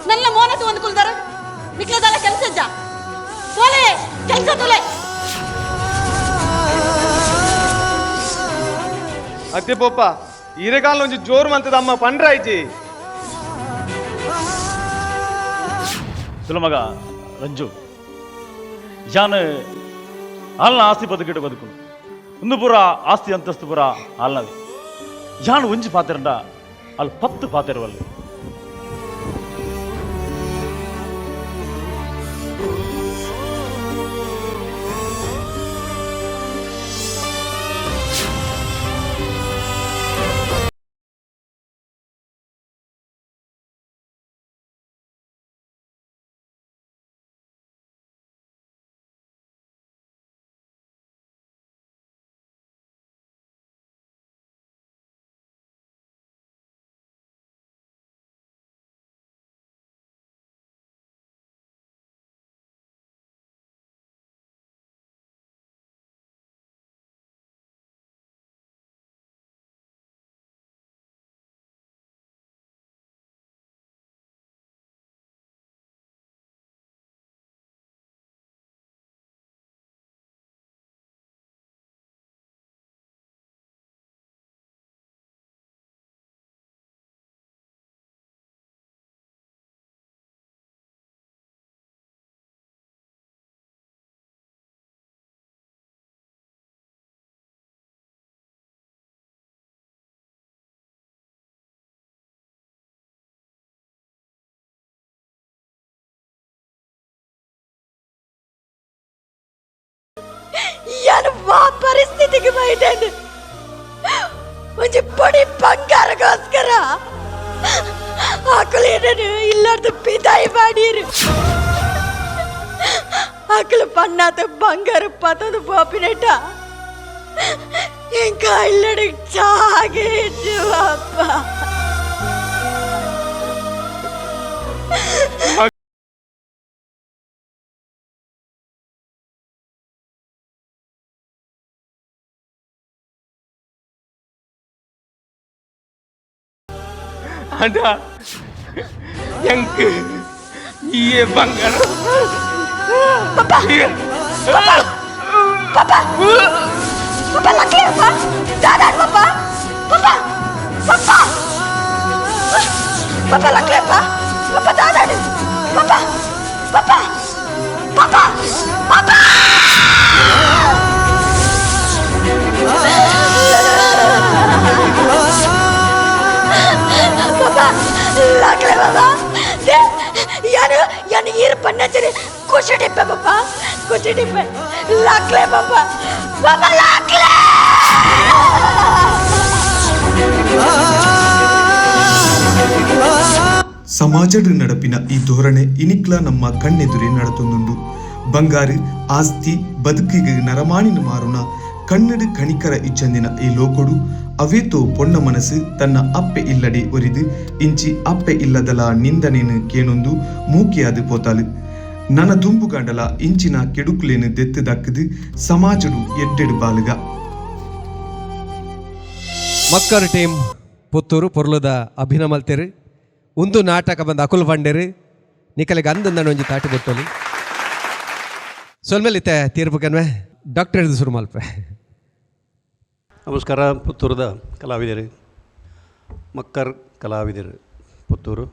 ನಲ್ಲ ಮೋನೆ ತಗೊಂಡು ಕುಲ್ದಾರ ನಿಕ್ಲದಲ್ಲ ಕೆಲಸ ಜಾ ಸೋಲೆ ಕೆಲಸ ತುಲೆ ಅತ್ತೆ ಪೋಪ ಈರೆಗಾಲ ಒಂಜಿ ಜೋರು ಮಂತದ ಅಮ್ಮ ಪಂಡ್ರಾಯ್ಜಿ ತುಲ ಮಗ ರಂಜು ಯಾನ್ ಆಲ್ನ ಆಸ್ತಿ ಬದುಕಿಟ್ಟು ಬದುಕು ಒಂದು ಪೂರ ಆಸ್ತಿ ಅಂತಸ್ತು ಪೂರ ಆಲ್ನದು ಯಾನ್ ಒಂಜಿ ಪಾತೆರಂಡ ಅಲ್ಲಿ 10 ಪಾತೆರವಲ್ಲಿ ಯಾ ಪರಿಸ್ಥಿತಿಗೆ ಬೈದೇನೆ ಒಂಜಿ ಪೊಡಿ ಬಂಗಾರಗೋಸ್ಕರ ಆಕಲೇನನು ಇಲ್ಲಾರ್ದು ಪಿದಾಯಿ ಮಾಡೀರು ಆಕಲು ಪಣ್ಣಾತ ಬಂಗಾರ ಪತದು ಪಾಪಿನೆಟ ఇంకా ఇల్లడికి చాగేచ్చు అప్ప ಅದ ಎಂಕ್ ಈ ಬಂಗಾರ Papa! Papa laki apa? Dadan Papa! Papa! Papa! Papa laki apa? Papa dadan! Papa! Papa! Papa! चिरी कुछ डिब्बे बाबा कुछ डिब्बे लागले बाबा बाबा लागले ಸಮಾಜದ ನಡಪಿನ ಈ ಧೋರಣೆ ಇನಿಕ್ಲ ನಮ್ಮ ಕಣ್ಣೆದುರೇ ನಡತೊಂದುಂಡು. ಬಂಗಾರು ಆಸ್ತಿ ಬದುಕಿಗೆ ನರಮಾಣಿನ ಮಾರುಣ ಕಣ್ಣಡು ಕಣಿಕರ ಇಚ್ಚಂದಿನ ಈ ಲೋಕೊಡು ಅವೇತೋ ಪೊಣ್ಣ ಮನಸ್ಸು ತನ್ನ ಅಪ್ಪೆ ಇಲ್ಲಡೆ ಒರಿದು ಇಂಚಿ ಅಪ್ಪೆ ಇಲ್ಲದಲ ನಿಂದನೇನು ಕೇಣೊಂದು ಮೂಕಿಯಾದು ಪೋತಾಲು ನನ್ನ ದುಂಬುಗಾಂಡಲ ಇಂಚಿನ ಕೆಡುಕುಲೇನು ದೆತ್ತು ದಕ್ಕದು ಸಮಾಜಡು ಎಡ್ಡೆಡು ಬಾಲುಗ. ಮಕ್ಕಳ ಟೀಮ್ ಪುತ್ತೂರು ಪೊರ್ಲುದ ಅಭಿನಮಲ್ತೆರು ಒಂದು ನಾಟಕ ಬಂದು ಅಕುಲ್ ಬಂಡೇರು ನಿಕಲಿಗೆ ಅಂದಂದಣ ಒಂಜಿ ತಾಟಿ ಬಿಟ್ಟೋಲಿ ಸೊಲ್ಮೇಲಿತ್ತೆ ತೀರ್ಪುಗನ್ವೆ ಡಾಕ್ಟರ್ ಹಿಡಿದು ಶುರು ಮಲ್ಪೆ. ನಮಸ್ಕಾರ. ಪುತ್ತೂರದ ಕಲಾವಿದರು, ಮಕ್ಕರ್ ಕಲಾವಿದರು ಪುತ್ತೂರು.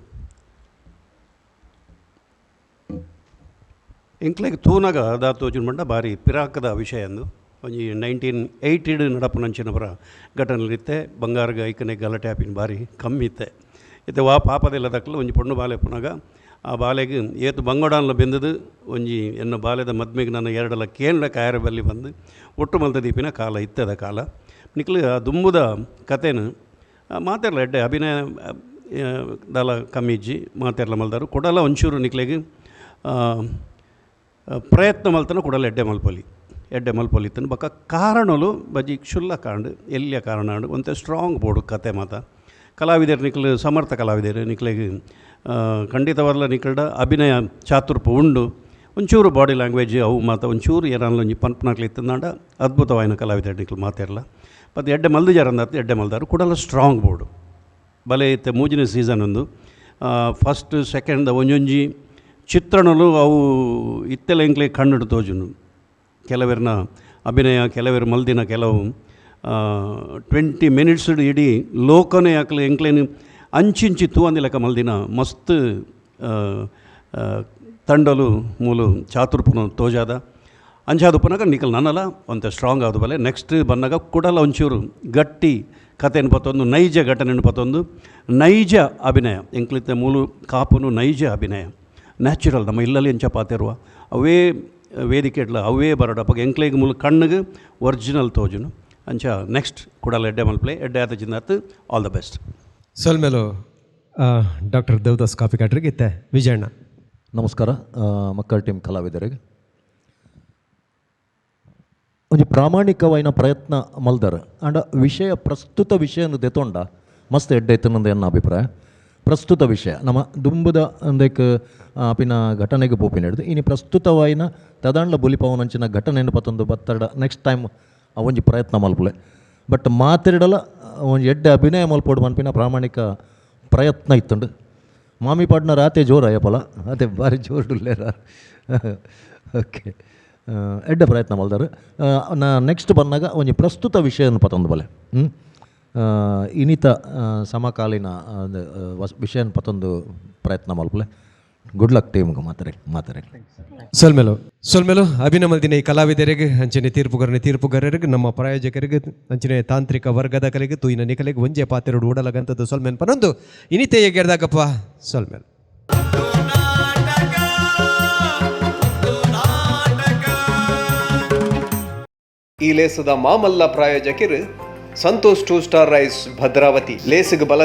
ಇಂಕ್ಲೆಗ್ ತೂನಗ ದಾತೋಜುನ ಮಂಡ ಬಾರಿ ಪಿರಾಕದ ವಿಷಯ ಅಂದು ಒಂಜಿ 1980 ನಡಪುನಂಚಿನವರ ಘಟನೆಲಿತ್ತೆ. ಬಂಗಾರಗ ಐಕನೆ ಗಲಾಟೆ ಆಪಿನ ಬಾರಿ ಕಮ್ಮಿ ಇತ್ತೆ. ಇತ್ತೆ ವಾ ಪಾಪದೆಲ್ಲ ದಕ್ಕಲು ಒಂಜಿ ಪೊಣ್ಣು ಬಾಲೆ ಪುನಗ ಆ ಬಾಲೆಗೆ ಏತು ಬಂಗೋಡಾನ್ಲ ಬೆಂದದು ಒಂಜಿ ಎನ್ನ ಬಾಲ್ಯದ ಮದ್ಮೆಗೆ ನನ್ನ ಎರಡಲ ಕೇಂದ್ರ ಕಾಯರ ಬಲ್ಲಿ ಬಂದು ಒಟ್ಟು ಮಲ್ತ ದೀಪಿನ ಕಾಲ ಇತ್ತದ ಕಾಲ ನಿಕ್ಲು ಆ ದುಂಬುದ ಕಥೆನ ಮಾತೆರ್ಲ ಎಡ್ಡೆ ಅಭಿನಯ ದಾಲ ಕಮ್ಮಿ ಇಜ್ಜಿ ಮಾತೆರ್ಲ ಮಲ್ದಾರು ಕೊಡಲ ಒಂಚೂರು ನಿಕ್ಲೆಗೆ ಪ್ರಯತ್ನ ಮಲ್ತನ ಕೊಡಲ ಎಡ್ಡೆ ಮಲ್ಪೊಲಿ ಇತ್ತನು ಬಕ್ಕ ಕಾರಣಲು ಬಜಿ ಕ್ಷುಲ್ಲ ಕಾಂಡು ಎಲ್ಲಿಯ ಕಾರಣ ಒಂತೆ ಸ್ಟ್ರಾಂಗ್ ಬೋರ್ಡು ಕತೆ ಮಾತ ಕಲಾವಿದರು ನಿಕ್ಲು ಸಮರ್ಥ ಕಲಾವಿದರು ನಿಕ್ಲೆಗೆ ಖಂಡಿತವಾಗಲ ನಿಕಲ್ಡ ಅಭಿನಯ ಚಾತುರ್ಪು ಉಂಡು ಒಂಚೂರು ಬಾಡಿ ಲ್ಯಾಂಗ್ವೇಜ್ ಅವು ಮಾತ ಒಂಚೂರು ಏನಾಗಲ ಒಂಜಿ ಪನ್ಪನಾಕ್ಲಿ ಇತ್ತಂದಾಂಡ ಅದ್ಭುತವಾಯಿನ ಕಲಾವಿದರು ನಿಕ್ಲು ಮಾತಾಡಲ್ಲ ಮತ್ತು ಎಡ್ಡೆ ಮಲ್ದಿಜಾರಂದ ಎಡ್ಡೆ ಮಲ್ದಾರು ಕೂಡಲ ಸ್ಟ್ರಾಂಗ್ ಬೋರ್ಡು ಬಲೆ ಇತ್ತೆ ಮೂಜಿನ ಸೀಸನ್ ಒಂದು ಫಸ್ಟ್ ಸೆಕೆಂಡ್ ಒಂಜೊಂಜಿ ಚಿತ್ರಣಲು ಅವು ಇತ್ತೆಲ್ಲ ಇಂಕ್ಲೆ ಕಣ್ಣಿಡು ತೋಜುನು ಕೆಲವರಿನ ಅಭಿನಯ ಕೆಲವರು ಮಲ್ದಿನ ಕೆಲವು 20 ಮಿನಿಟ್ಸ್ ಇಡೀ ಲೋಕನೇ ಹಾಕಲು ಎಂಕ್ಲೇನು ಅಂಚಿಂಚಿ ತೂವಂದಿ ಲೆಕ್ಕ ಮಲ್ದಿನ ಮಸ್ತ್ ತಂಡಲು ಮೂಲು ಚಾತುರ್ಪುನ ತೋಜಾದ ಅಂಚಾದ ಪುನಗ ನಿಕಲ್ ನನ್ನಲ್ಲ ಒಂತೆ ಸ್ಟ್ರಾಂಗ್ ಆದ ಬಲೆ ನೆಕ್ಸ್ಟ್ ಬಂದಾಗ ಕುಡಲ ಒಂಚೂರು ಗಟ್ಟಿ ಕಥೆಯನ್ನು ಪತ್ತೊಂದು ನೈಜ ಘಟನೆಯನ್ನು ಪತ್ತೊಂದು ನೈಜ ಅಭಿನಯ ಎಂಕ್ಲಿತ್ತೆ ಮೂಲು ಕಾಪುನು ನೈಜ ಅಭಿನಯ ನ್ಯಾಚುರಲ್ ನಮ್ಮ ಇಲ್ಲಲ್ಲಿ ಎಂಚ ಪಾತಿರುವ ಅವೇ ವೇದಿಕೆ ಇಡ್ಲ ಅವೇ ಬರಡ ಅಪ್ಪ ಎಂಕ್ಲೆಗೆ ಮೂಲ ಕಣ್ಣಿಗೆ ಒರಿಜಿನಲ್ ತೋಜುನು ಅಂಚ ನೆಕ್ಸ್ಟ್ ಕೂಡಲ ಎಡ್ಡೆ ಮಲ್ಪ್ಲೆ ಎಡ್ಡೆ ಆತ ಜಿಂದಾತ್ ಆಲ್ ದ ಬೆಸ್ಟ್. ಸೊಲ್ಮೇಲು ಡಾಕ್ಟರ್ ದೇವದಾಸ್ ಕಾಫಿ ಕಾಟ್ರಿಗೆ ಇತ್ತೆ ವಿಜಯಣ್ಣ. ನಮಸ್ಕಾರ. ಮಕ್ಕಳ ಟೀಮ್ ಕಲಾವಿದರಿಗೆ ಒಂದು ಪ್ರಾಮಾಣಿಕವಾಯಿನ ಪ್ರಯತ್ನ ಮಲ್ದಾರ ಅಂಡ ವಿಷಯ ಪ್ರಸ್ತುತ ವಿಷಯನ ದೆತೊಂಡ ಮಸ್ತ್ ಎಡ್ಡೈತನಂದು ಎನ್ನ ಅಭಿಪ್ರಾಯ. ಪ್ರಸ್ತುತ ವಿಷಯ ನಮ್ಮ ದುಂಬುದ ಅಂದಕ್ಕೆ ಆಪಿನ ಘಟನೆಗೆ ಪೋಪಿನ ಹಿಡಿದು ಇನ್ನು ಪ್ರಸ್ತುತವಾಯಿನ ತದಾಂಡ್ಲ ಬುಲಿಪವನಂಚಿನ ಘಟನೆಯನ್ನು ಪತ್ತೊಂದು ಬತ್ತಡ ನೆಕ್ಸ್ಟ್ ಟೈಮ್ ಒಂಜಿ ಪ್ರಯತ್ನ ಮಲ್ಪಲೆ ಬಟ್ ಮಾತಿರಡಲ ಒಂಜಿ ಎಡ್ಡೆ ಅಭಿನಯ ಮಲ್ಪೋಡು ಮನ್ಪಿನ ಪ್ರಾಮಾಣಿಕ ಪ್ರಯತ್ನ ಇತ್ತುಂಡು. ಮಾಮಿ ಪಾಡ್ನ ರಾತೆ ಜೋರು ಅಯ್ಯಪ್ಪಲ ಅದೇ ಭಾರಿ ಜೋರುಲ್ಲೇರ ಓಕೆ ಎಡ್ಡೆ ಪ್ರಯತ್ನ ಮಲ್ದಾರು. ನಾ ನೆಕ್ಸ್ಟ್ ಬಂದಾಗ ಒಂಜಿ ಪ್ರಸ್ತುತ ವಿಷಯನ ಪತ್ತೊಂದು ಬಲೆ ಇನ್ನಿತ ಸಮಕಾಲೀನ ವಿಷಯನ ಪತ್ತೊಂದು ಪ್ರಯತ್ನ ಮಲ್ಪಲೆ. ಗುಡ್ ಲಕ್ ಟೀಮ್ಗೆ ಮಾತಾರೆ. ಸೊಲ್ಮೇಲು ಅಭಿನಮಲ್ದಿನ ಈ ಕಲಾವಿದರಿಗೆ ಅಂಚನೆ ತೀರ್ಪುಗಾರರಿಗೆ ನಮ್ಮ ಪ್ರಾಯೋಜಕರಿಗೆ ಅಂಚನೆ ತಾಂತ್ರಿಕ ವರ್ಗದ ಕಲೆಗೆ ತೂಯಿನ ನಿಕಲೆಗೆ ಒಂಜೆ ಪಾತ್ರೆಡು ಓಡಲಾಗಂಥದ್ದು ಸೊಲ್ಮೇಲ್ ಪನೊಂದು ಇನಿತೆ ಎಗೆರ್ದಾಗಪ್ಪ ಸೊಲ್ಮೇಲ್. ಈ ಲೇಸದ ಮಾಮಲ್ಲ ಪ್ರಾಯೋಜಕರು ಸಂತೋಷ್ 2 ಸ್ಟಾರ್ ರೈಸ್ ಭದ್ರಾವತಿ. ಲೇಸಿಗೆ ಬಲ